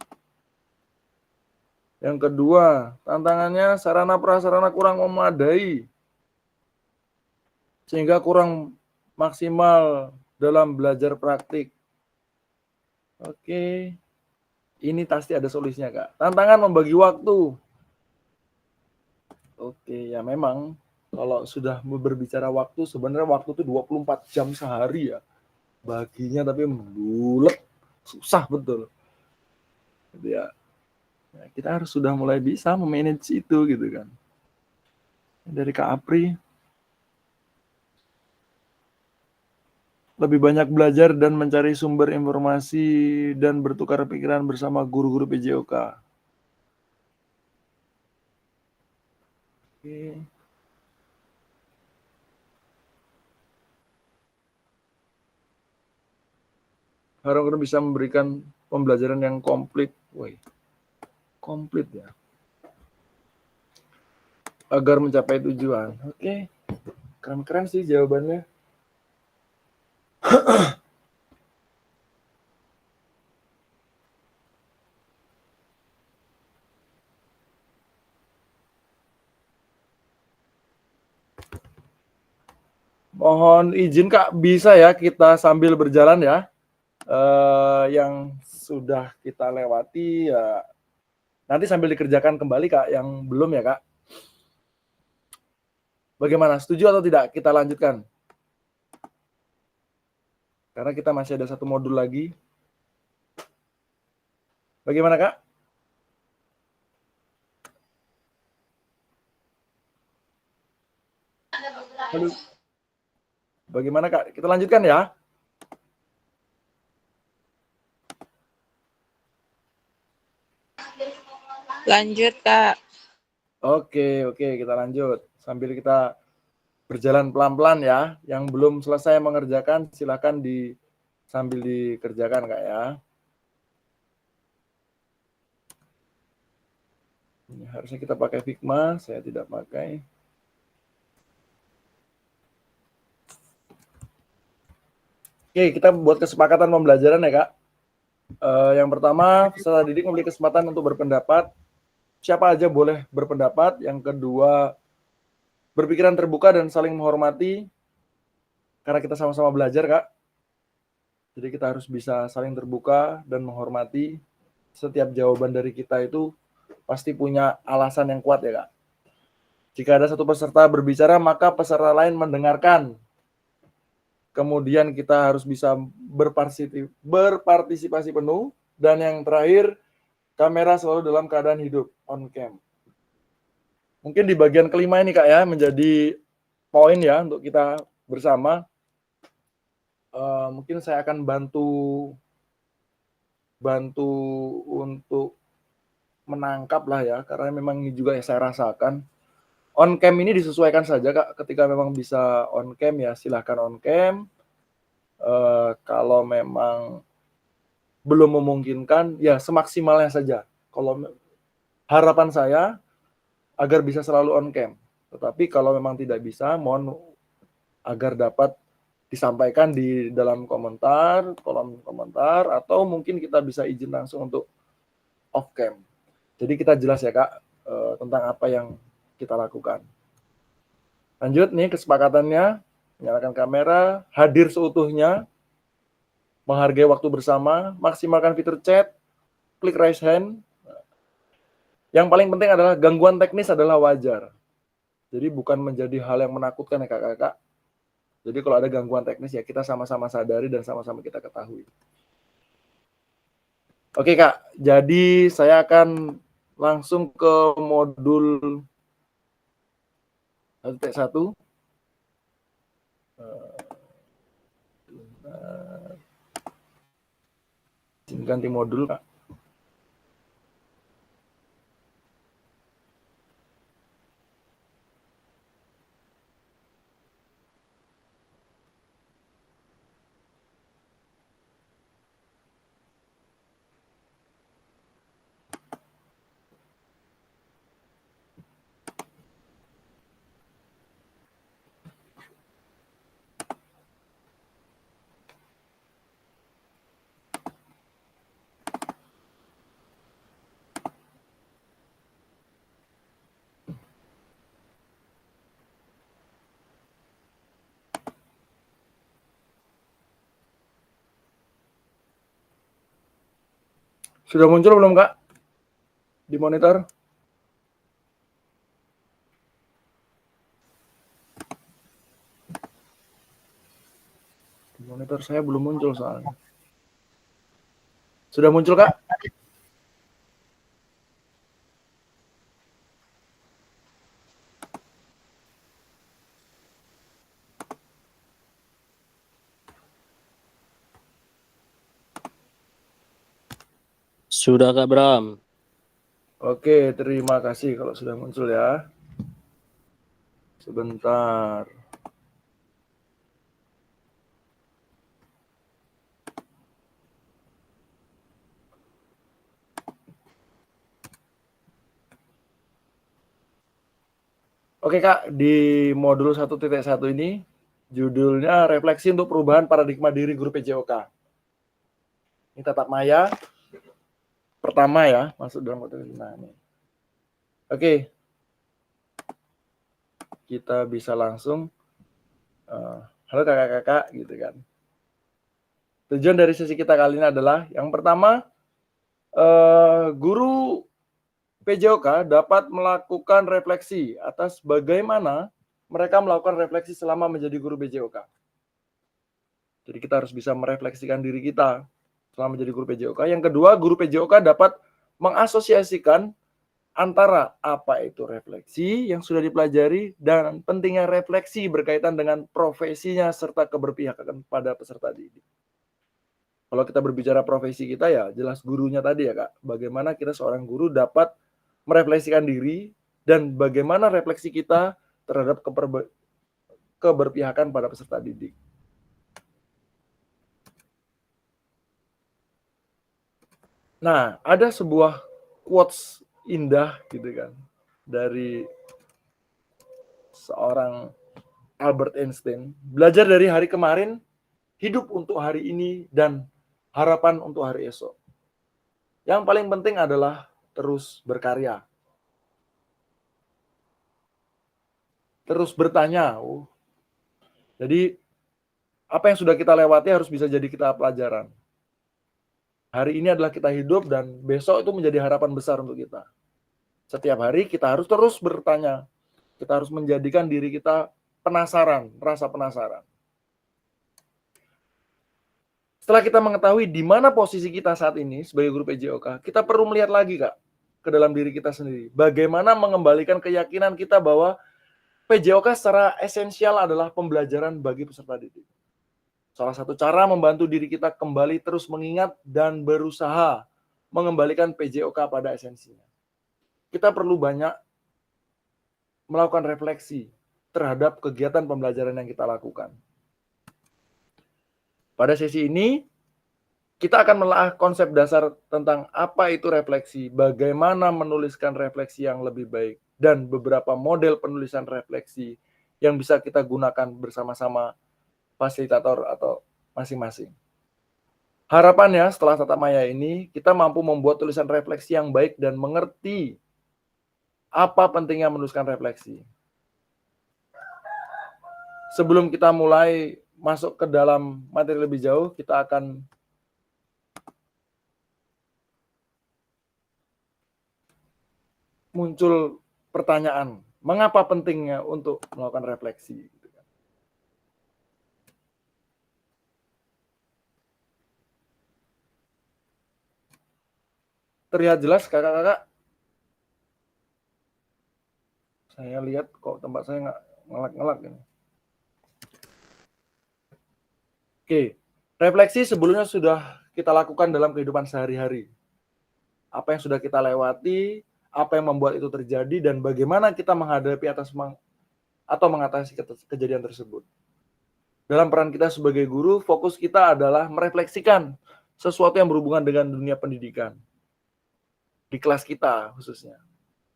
Yang kedua, tantangannya sarana prasarana kurang memadai, sehingga kurang maksimal dalam belajar praktik. Oke, ini pasti ada solusinya, Kak. Tantangan membagi waktu. Oke, ya memang kalau sudah berbicara waktu, sebenarnya waktu itu 24 jam sehari ya. Baginya tapi bulet, susah betul. Jadi ya, kita harus sudah mulai bisa memanage itu gitu kan. Dari Kak Apri, lebih banyak belajar dan mencari sumber informasi dan bertukar pikiran bersama guru-guru PJOK. Oke. Harap bisa memberikan pembelajaran yang komplit. Woi, komplit ya. Agar mencapai tujuan. Oke. Keren-keren sih jawabannya. Mohon izin Kak, bisa ya kita sambil berjalan ya. Yang sudah kita lewati ya nanti sambil dikerjakan kembali Kak, yang belum ya Kak. Bagaimana, setuju atau tidak kita lanjutkan? Karena kita masih ada satu modul lagi. Bagaimana Kak? Halo. Bagaimana Kak? Kita lanjutkan ya. Lanjut, Kak. Oke, kita lanjut. Sambil kita berjalan pelan-pelan ya. Yang belum selesai mengerjakan silakan sambil dikerjakan Kak ya. Ini harusnya kita pakai Figma, saya tidak pakai. Oke, kita buat kesepakatan pembelajaran ya Kak. Yang pertama, peserta didik memiliki kesempatan untuk berpendapat. Siapa aja boleh berpendapat. Yang kedua, berpikiran terbuka dan saling menghormati. Karena kita sama-sama belajar Kak. Jadi kita harus bisa saling terbuka dan menghormati. Setiap jawaban dari kita itu pasti punya alasan yang kuat ya Kak. Jika ada satu peserta berbicara, maka peserta lain mendengarkan. Kemudian kita harus bisa berpartisipasi penuh. Dan yang terakhir, kamera selalu dalam keadaan hidup, on cam. Mungkin di bagian kelima ini Kak ya, menjadi poin ya untuk kita bersama. Mungkin saya akan bantu untuk menangkap lah ya, karena memang ini juga yang saya rasakan. On cam ini disesuaikan saja Kak, ketika memang bisa on cam ya silahkan on cam. Kalau memang belum memungkinkan ya semaksimalnya saja. Kalau harapan saya agar bisa selalu on cam. Tetapi kalau memang tidak bisa, mohon agar dapat disampaikan di dalam komentar, kolom komentar, atau mungkin kita bisa izin langsung untuk off cam. Jadi kita jelas ya Kak tentang apa yang kita lakukan. Lanjut nih kesepakatannya, nyalakan kamera, hadir seutuhnya, menghargai waktu bersama, maksimalkan fitur chat, klik raise hand. Yang paling penting adalah gangguan teknis adalah wajar. Jadi bukan menjadi hal yang menakutkan ya Kakak-kakak. Jadi kalau ada gangguan teknis ya kita sama-sama sadari dan sama-sama kita ketahui. Oke Kak, jadi saya akan langsung ke modul 1.1. Ganti modul Kak. Sudah muncul belum Kak? Di monitor? Di monitor saya belum muncul soalnya. Sudah muncul Kak? Sudah Kak Bram. Oke, terima kasih kalau sudah muncul ya. Sebentar. Oke Kak, di modul 1.1 ini judulnya refleksi untuk perubahan paradigma diri guru PJOK. Ini tatap maya pertama ya, masuk dalam konteks ini. Oke. Kita bisa langsung halo kakak-kakak gitu kan. Tujuan dari sesi kita kali ini adalah yang pertama guru PJOK dapat melakukan refleksi atas bagaimana mereka melakukan refleksi selama menjadi guru PJOK. Jadi kita harus bisa merefleksikan diri kita selama menjadi guru PJOK. Yang kedua, guru PJOK dapat mengasosiasikan antara apa itu refleksi yang sudah dipelajari dan pentingnya refleksi berkaitan dengan profesinya serta keberpihakan pada peserta didik. Kalau kita berbicara profesi kita ya jelas gurunya tadi ya Kak. Bagaimana kita seorang guru dapat merefleksikan diri dan bagaimana refleksi kita terhadap keberpihakan pada peserta didik. Nah, ada sebuah quotes indah gitu kan dari seorang Albert Einstein. Belajar dari hari kemarin, hidup untuk hari ini, dan harapan untuk hari esok. Yang paling penting adalah terus berkarya. Terus bertanya. Jadi, apa yang sudah kita lewati harus bisa jadi kita pelajaran. Hari ini adalah kita hidup dan besok itu menjadi harapan besar untuk kita. Setiap hari kita harus terus bertanya. Kita harus menjadikan diri kita penasaran, rasa penasaran. Setelah kita mengetahui di mana posisi kita saat ini sebagai guru PJOK, kita perlu melihat lagi, Kak, ke dalam diri kita sendiri. Bagaimana mengembalikan keyakinan kita bahwa PJOK secara esensial adalah pembelajaran bagi peserta didik. Salah satu cara membantu diri kita kembali terus mengingat dan berusaha mengembalikan PJOK pada esensinya. Kita perlu banyak melakukan refleksi terhadap kegiatan pembelajaran yang kita lakukan. Pada sesi ini, kita akan menelaah konsep dasar tentang apa itu refleksi, bagaimana menuliskan refleksi yang lebih baik, dan beberapa model penulisan refleksi yang bisa kita gunakan bersama-sama fasilitator atau masing-masing. Harapannya setelah tatap maya ini, kita mampu membuat tulisan refleksi yang baik dan mengerti apa pentingnya menuliskan refleksi. Sebelum kita mulai masuk ke dalam materi lebih jauh, kita akan muncul pertanyaan, mengapa pentingnya untuk melakukan refleksi? Terlihat jelas, kakak-kakak? Saya lihat kok tempat saya nggak ngelak-ngelak ini. Oke, refleksi sebelumnya sudah kita lakukan dalam kehidupan sehari-hari. Apa yang sudah kita lewati, apa yang membuat itu terjadi, dan bagaimana kita menghadapi atau mengatasi kejadian tersebut. Dalam peran kita sebagai guru, fokus kita adalah merefleksikan sesuatu yang berhubungan dengan dunia pendidikan. Di kelas kita khususnya.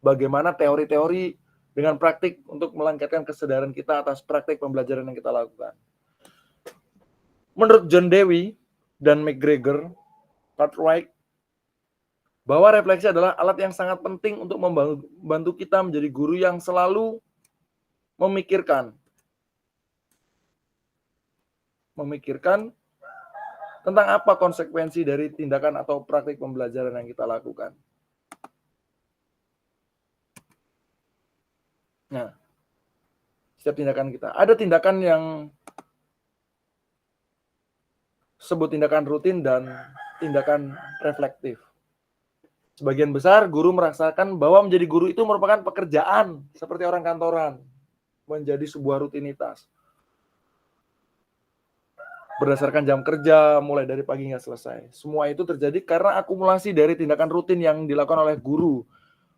Bagaimana teori-teori dengan praktik untuk melengkapkan kesadaran kita atas praktik pembelajaran yang kita lakukan. Menurut John Dewey dan McGregor, Cartwright, bahwa refleksi adalah alat yang sangat penting untuk membantu kita menjadi guru yang selalu memikirkan tentang apa konsekuensi dari tindakan atau praktik pembelajaran yang kita lakukan. Nah, setiap tindakan kita. Ada tindakan yang sebut tindakan rutin dan tindakan reflektif. Sebagian besar guru merasakan bahwa menjadi guru itu merupakan pekerjaan seperti orang kantoran, menjadi sebuah rutinitas. Berdasarkan jam kerja, mulai dari pagi hingga selesai. Semua itu terjadi karena akumulasi dari tindakan rutin yang dilakukan oleh guru.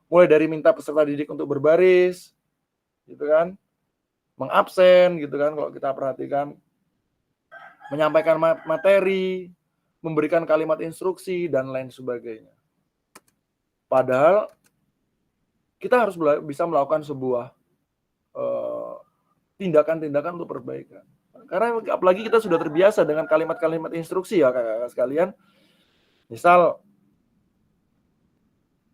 Mulai dari minta peserta didik untuk berbaris, gitu kan, mengabsen, gitu kan, kalau kita perhatikan, menyampaikan materi, memberikan kalimat instruksi, dan lain sebagainya. Padahal kita harus bisa melakukan sebuah tindakan-tindakan untuk perbaikan. Karena apalagi kita sudah terbiasa dengan kalimat-kalimat instruksi ya kakak-kakak sekalian. Misal,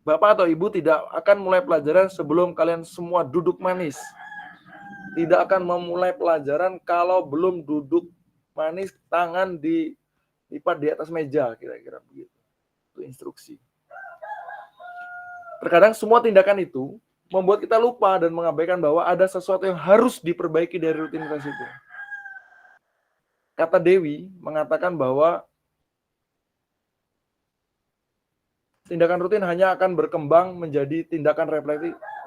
Bapak atau Ibu tidak akan mulai pelajaran sebelum kalian semua duduk manis. Tidak akan memulai pelajaran kalau belum duduk manis, tangan dilipat di atas meja, kira-kira begitu. Itu instruksi. Terkadang semua tindakan itu membuat kita lupa dan mengabaikan bahwa ada sesuatu yang harus diperbaiki dari rutinitas itu. Kata Dewi mengatakan bahwa tindakan rutin hanya akan berkembang menjadi tindakan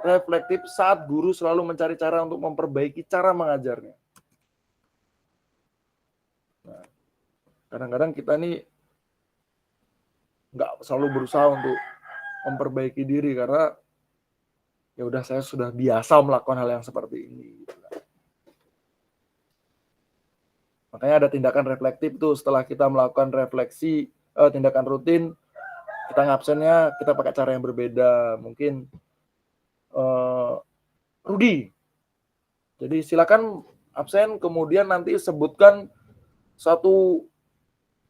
reflektif saat guru selalu mencari cara untuk memperbaiki cara mengajarnya. Nah, kadang-kadang kita nih nggak selalu berusaha untuk memperbaiki diri karena ya udah saya sudah biasa melakukan hal yang seperti ini. Gitu kan. Makanya ada tindakan reflektif tuh setelah kita melakukan refleksi, tindakan rutin, kita ngabsennya kita pakai cara yang berbeda. Mungkin Rudi, jadi silakan absen kemudian nanti sebutkan satu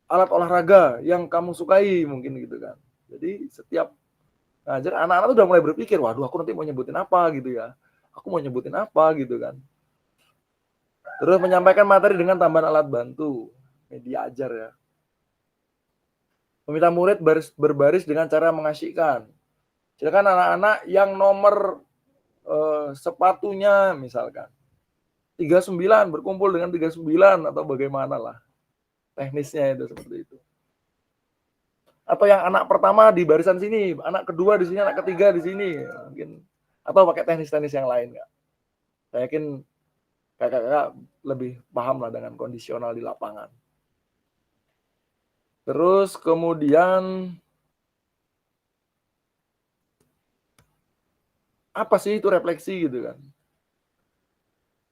alat olahraga yang kamu sukai mungkin gitu kan. Jadi setiap ngajar anak-anak tuh udah mulai berpikir, waduh aku nanti mau nyebutin apa gitu ya. Aku mau nyebutin apa gitu kan. Terus menyampaikan materi dengan tambahan alat bantu, media ajar ya. Meminta murid berbaris dengan cara mengasyikkan. Silakan anak-anak yang nomor sepatunya misalkan 39 berkumpul dengan 39 atau bagaimana lah. Teknisnya itu seperti itu. Atau yang anak pertama di barisan sini, anak kedua di sini, anak ketiga di sini, mungkin atau pakai teknis-teknis yang lain nggak? Saya yakin kakak-kakak lebih paham lah dengan kondisional di lapangan. Terus kemudian apa sih itu refleksi gitu kan?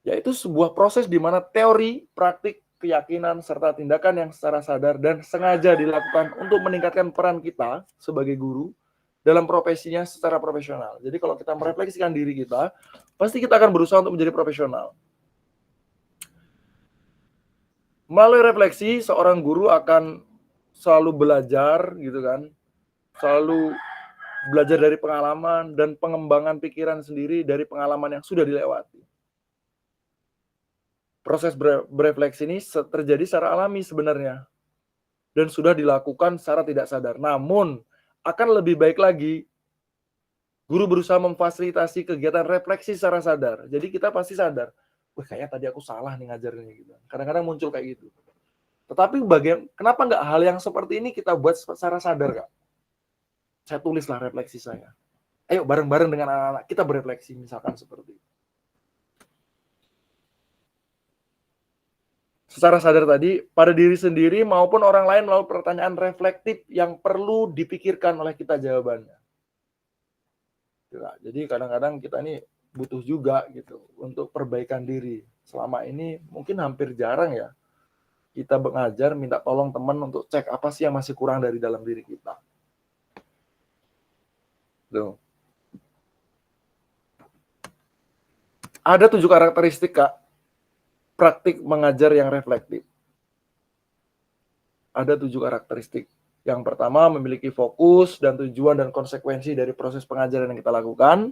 Yaitu sebuah proses di mana teori, praktik, keyakinan, serta tindakan yang secara sadar dan sengaja dilakukan untuk meningkatkan peran kita sebagai guru dalam profesinya secara profesional. Jadi kalau kita merefleksikan diri kita, pasti kita akan berusaha untuk menjadi profesional. Melalui refleksi, seorang guru akan selalu belajar gitu kan, selalu belajar dari pengalaman dan pengembangan pikiran sendiri dari pengalaman yang sudah dilewati. Proses berefleksi ini terjadi secara alami sebenarnya dan sudah dilakukan secara tidak sadar. Namun akan lebih baik lagi guru berusaha memfasilitasi kegiatan refleksi secara sadar. Jadi kita pasti sadar, wah kayaknya tadi aku salah nih ngajarnya gitu. Kadang-kadang muncul kayak gitu. Tetapi kenapa nggak hal yang seperti ini kita buat secara sadar, Kak? Saya tulislah refleksi saya. Ayo bareng-bareng dengan anak-anak kita berefleksi misalkan seperti itu. Secara sadar tadi, pada diri sendiri maupun orang lain melalui pertanyaan reflektif yang perlu dipikirkan oleh kita jawabannya. Jadi kadang-kadang kita ini butuh juga gitu untuk perbaikan diri. Selama ini mungkin hampir jarang ya kita mengajar minta tolong teman untuk cek apa sih yang masih kurang dari dalam diri kita. Tuh. Ada 7 karakteristik, Kak, praktik mengajar yang reflektif. Ada 7 karakteristik. Yang pertama, memiliki fokus dan tujuan dan konsekuensi dari proses pengajaran yang kita lakukan.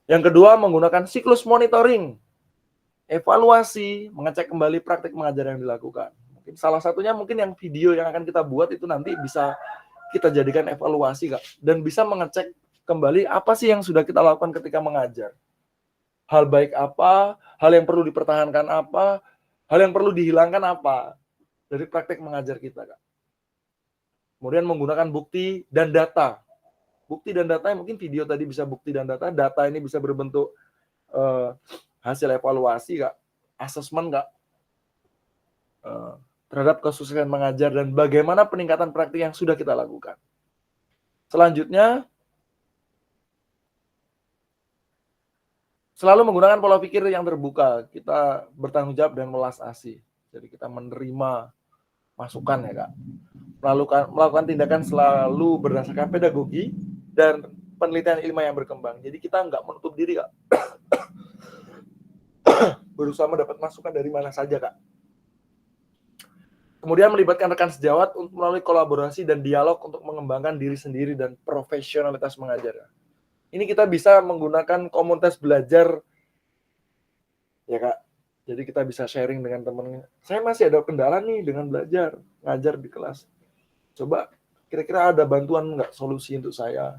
Yang kedua, menggunakan siklus monitoring, evaluasi, mengecek kembali praktik mengajar yang dilakukan. Mungkin salah satunya mungkin yang video yang akan kita buat itu nanti bisa kita jadikan evaluasi, Kak, dan bisa mengecek kembali apa sih yang sudah kita lakukan ketika mengajar. Hal baik apa, hal yang perlu dipertahankan apa, hal yang perlu dihilangkan apa dari praktek mengajar kita, Kak. Kemudian menggunakan bukti dan data. Bukti dan data mungkin video tadi bisa bukti dan data ini bisa berbentuk hasil evaluasi, Kak, asesmen, Kak, terhadap kesuksesan mengajar dan bagaimana peningkatan praktik yang sudah kita lakukan. Selanjutnya, selalu menggunakan pola pikir yang terbuka. Kita bertanggung jawab dan melas asih. Jadi kita menerima masukan ya, Kak. Melakukan tindakan selalu berdasarkan pedagogi dan penelitian ilmiah yang berkembang. Jadi kita nggak menutup diri, Kak. Berusaha mendapat masukan dari mana saja, Kak. Kemudian melibatkan rekan sejawat untuk melalui kolaborasi dan dialog untuk mengembangkan diri sendiri dan profesionalitas mengajar. Ini kita bisa menggunakan komunitas belajar, ya, Kak. Jadi kita bisa sharing dengan teman. Saya masih ada kendala nih dengan belajar, ngajar di kelas. Coba kira-kira ada bantuan nggak, solusi untuk saya?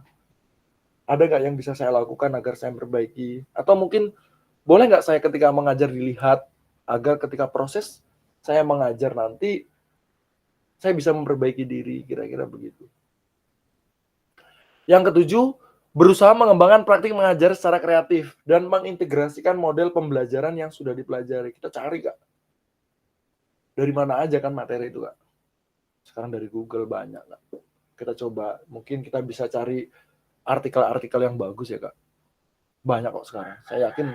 Ada nggak yang bisa saya lakukan agar saya memperbaiki? Atau mungkin boleh nggak saya ketika mengajar dilihat agar ketika proses saya mengajar nanti saya bisa memperbaiki diri, kira-kira begitu. Yang ketujuh, berusaha mengembangkan praktik mengajar secara kreatif dan mengintegrasikan model pembelajaran yang sudah dipelajari. Kita cari, Kak. Dari mana aja kan materi itu, Kak. Sekarang dari Google banyak, Kak. Kita coba, mungkin kita bisa cari artikel-artikel yang bagus ya, Kak. banyak kok sekarang. Saya yakin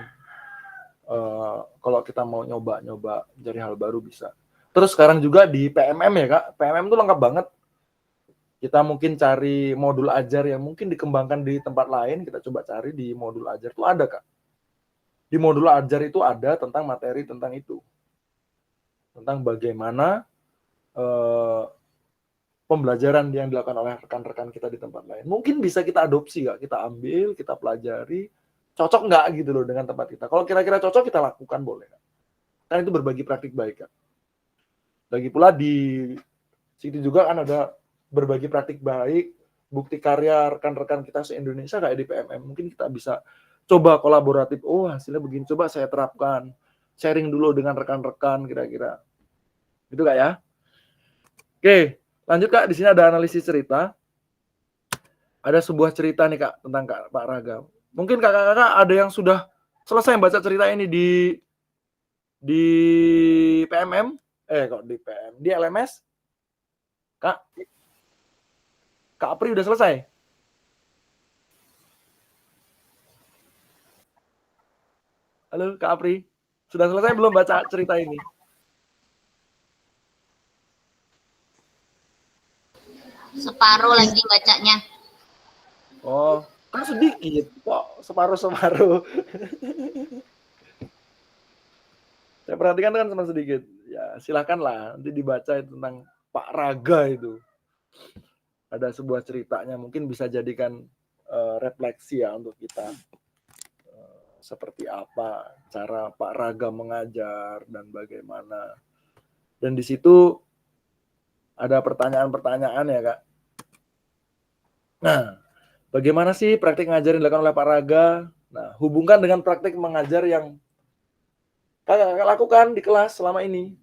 kalau kita mau nyoba cari hal baru bisa. Terus sekarang juga di PMM ya Kak, PMM tuh lengkap banget. Kita mungkin cari modul ajar yang mungkin dikembangkan di tempat lain, kita coba cari di modul ajar tuh ada Kak. Di modul ajar itu ada tentang materi tentang itu. Tentang bagaimana pembelajaran yang dilakukan oleh rekan-rekan kita di tempat lain. Mungkin bisa kita adopsi Kak, kita ambil, kita pelajari, cocok nggak gitu loh dengan tempat kita. Kalau kira-kira cocok kita lakukan boleh Kak. Kan itu berbagi praktik baik Kak. Lagi pula di situ juga kan ada berbagi praktik baik, bukti karya rekan-rekan kita se-Indonesia kayak di PMM. Mungkin kita bisa coba kolaboratif. Oh, hasilnya begini, coba saya terapkan. Sharing dulu dengan rekan-rekan kira-kira. Gitu Kak ya. Oke, lanjut Kak. Di sini ada analisis cerita. Ada sebuah cerita nih Kak tentang Pak Raga. Mungkin kakak-kakak ada yang sudah selesai baca cerita ini di PMM. Kok di PM? Di LMS? Kak Apri udah selesai? Halo Kak Apri, sudah selesai belum baca cerita ini? Separuh lagi bacanya. Oh, kan sedikit kok, separuh-separuh. Saya perhatikan kan cuma sedikit. Ya silakanlah nanti dibaca tentang Pak Raga itu. Ada sebuah ceritanya, mungkin bisa jadikan refleksi ya untuk kita. Seperti apa cara Pak Raga mengajar dan bagaimana. Dan di situ ada pertanyaan-pertanyaan ya Kak. Nah, bagaimana sih praktik ngajar yang dilakukan oleh Pak Raga? Nah, hubungkan dengan praktik mengajar yang kakak-kakak lakukan di kelas selama ini.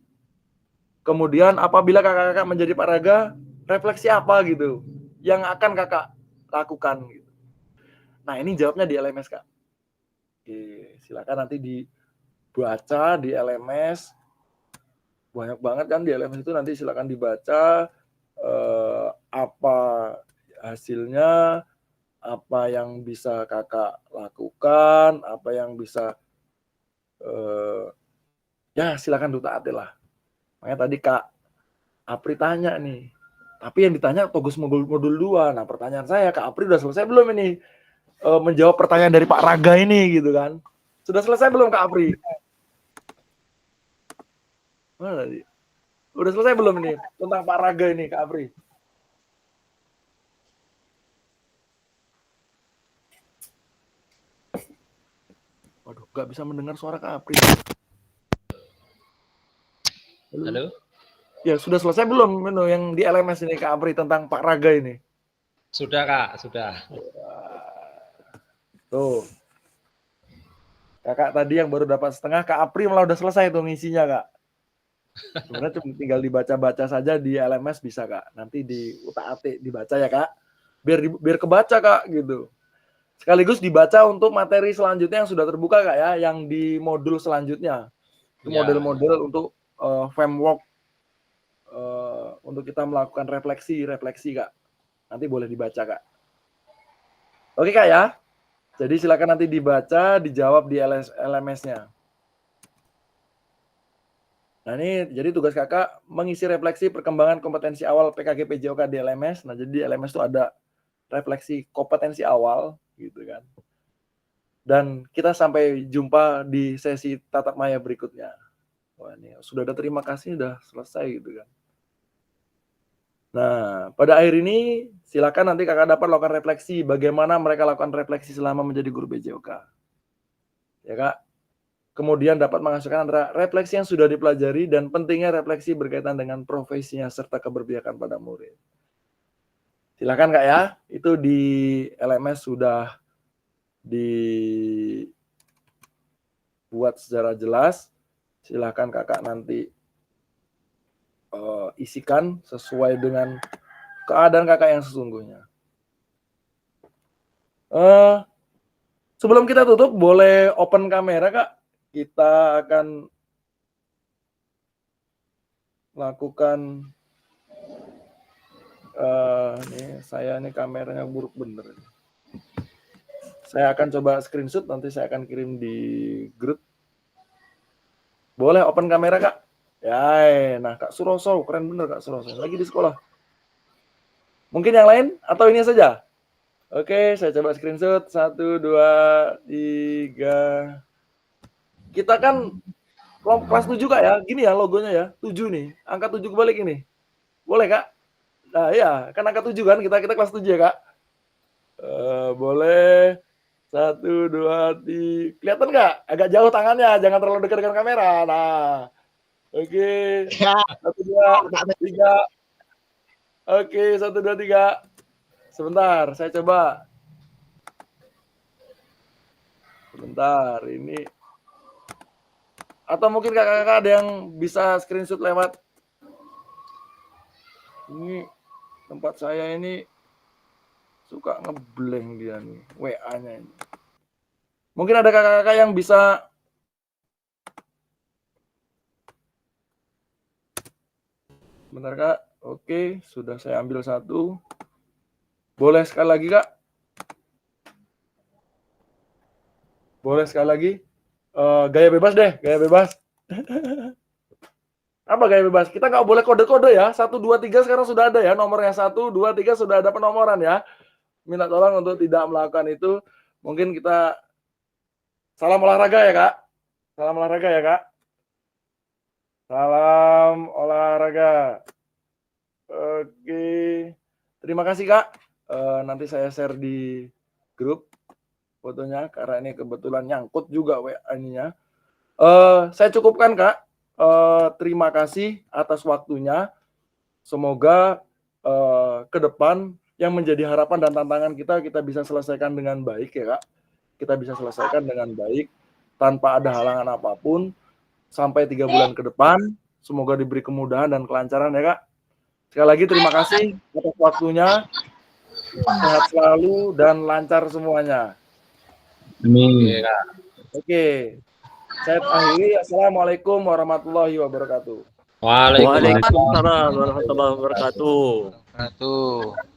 Kemudian apabila kakak-kakak menjadi Pak Raga, refleksi apa gitu yang akan kakak lakukan gitu. Nah, ini jawabnya di LMS Kak. Oke, silakan nanti dibaca di LMS. Banyak banget kan di LMS itu, nanti silakan dibaca apa hasilnya, apa yang bisa kakak lakukan, apa yang bisa ya silakan ditaati lah. Makanya tadi Kak Apri tanya nih, tapi yang ditanya tugas modul 2. Nah pertanyaan saya, Kak Apri udah selesai belum ini menjawab pertanyaan dari Pak Raga ini gitu kan? Sudah selesai belum Kak Apri? Mana tadi? Udah selesai belum ini tentang Pak Raga ini Kak Apri? Waduh, nggak bisa mendengar suara Kak Apri. Halo? Ya, sudah selesai belum yang di LMS ini Kak Apri tentang Pak Raga ini? Sudah Kak, sudah. Tuh. Kakak tadi yang baru dapat setengah, Kak Apri malah udah selesai tuh ngisinya Kak. Sebenarnya cuma tinggal dibaca-baca saja di LMS bisa Kak. Nanti di UTAT dibaca ya Kak. Biar kebaca Kak gitu. Sekaligus dibaca untuk materi selanjutnya yang sudah terbuka Kak ya, yang di modul selanjutnya. Itu model-model untuk framework untuk kita melakukan refleksi Kak. Nanti boleh dibaca Kak. Oke Kak ya. Jadi silakan nanti dibaca, dijawab di LMS-nya. Nah ini jadi tugas kakak mengisi refleksi perkembangan kompetensi awal PKG PJOK di LMS. Nah jadi di LMS itu ada refleksi kompetensi awal gitu kan. Dan kita sampai jumpa di sesi tatap maya berikutnya. Wah ini sudah ada terima kasih, sudah selesai gitu kan. Nah, pada akhir ini silakan nanti kakak dapat lakukan refleksi bagaimana mereka lakukan refleksi selama menjadi guru PJOK. Ya Kak. Kemudian dapat menghasilkan antara refleksi yang sudah dipelajari dan pentingnya refleksi berkaitan dengan profesinya serta keberpihakan pada murid. Silakan Kak ya, itu di LMS sudah dibuat secara jelas. Silakan kakak nanti isikan sesuai dengan keadaan kakak yang sesungguhnya. Sebelum kita tutup, boleh open kamera Kak. Kita akan lakukan ini saya ini kameranya buruk bener. Saya akan coba screenshot, nanti saya akan kirim di grup. Boleh open kamera, Kak? Ya, nah Kak Suroso, keren bener Kak Suroso. Lagi di sekolah. Mungkin yang lain atau ini saja? Oke, saya coba screenshot. 1, 2, 3. Kita kan kelas 7 Kak ya. Gini ya logonya ya. 7 nih. Angka 7 kebalik ini. Boleh Kak? Nah iya, kan angka 7 kan. Kita kelas 7 ya Kak. Boleh. 1, 2, 3. Kelihatan nggak? Agak jauh tangannya. Jangan terlalu dekat dengan kamera. Nah. Oke. 1, 2, 3. Oke, 1, 2, 3. Sebentar, saya coba. Sebentar, ini. Atau mungkin kakak-kakak ada yang bisa screenshot lewat. Ini tempat saya ini suka ngeblank dia nih, WA-nya ini. Mungkin ada kakak-kakak yang bisa. Bentar Kak. Oke, sudah saya ambil satu. Boleh sekali lagi Kak? Boleh sekali lagi? Gaya bebas deh, gaya bebas. Apa gaya bebas? Kita nggak boleh kode-kode ya. 1, 2, 3 sekarang sudah ada ya. Nomornya 1, 2, 3 sudah ada penomoran ya. Minta tolong untuk tidak melakukan itu. Mungkin kita salam olahraga ya Kak. Salam olahraga ya Kak. Salam olahraga. Oke. Terima kasih Kak. Nanti saya share di grup fotonya karena ini kebetulan nyangkut juga WA-nya. Saya cukupkan Kak. Terima kasih atas waktunya. Semoga ke depan yang menjadi harapan dan tantangan kita bisa selesaikan dengan baik ya Kak. Kita bisa selesaikan dengan baik tanpa ada halangan apapun sampai 3 bulan ke depan. Semoga diberi kemudahan dan kelancaran ya Kak. Sekali lagi terima kasih atas waktunya. Sehat selalu dan lancar semuanya. Amin. Oke. Saya akhiri. Assalamualaikum warahmatullahi wabarakatuh. Waalaikumsalam. Waalaikumsalam warahmatullahi wabarakatuh. Wabarakatuh.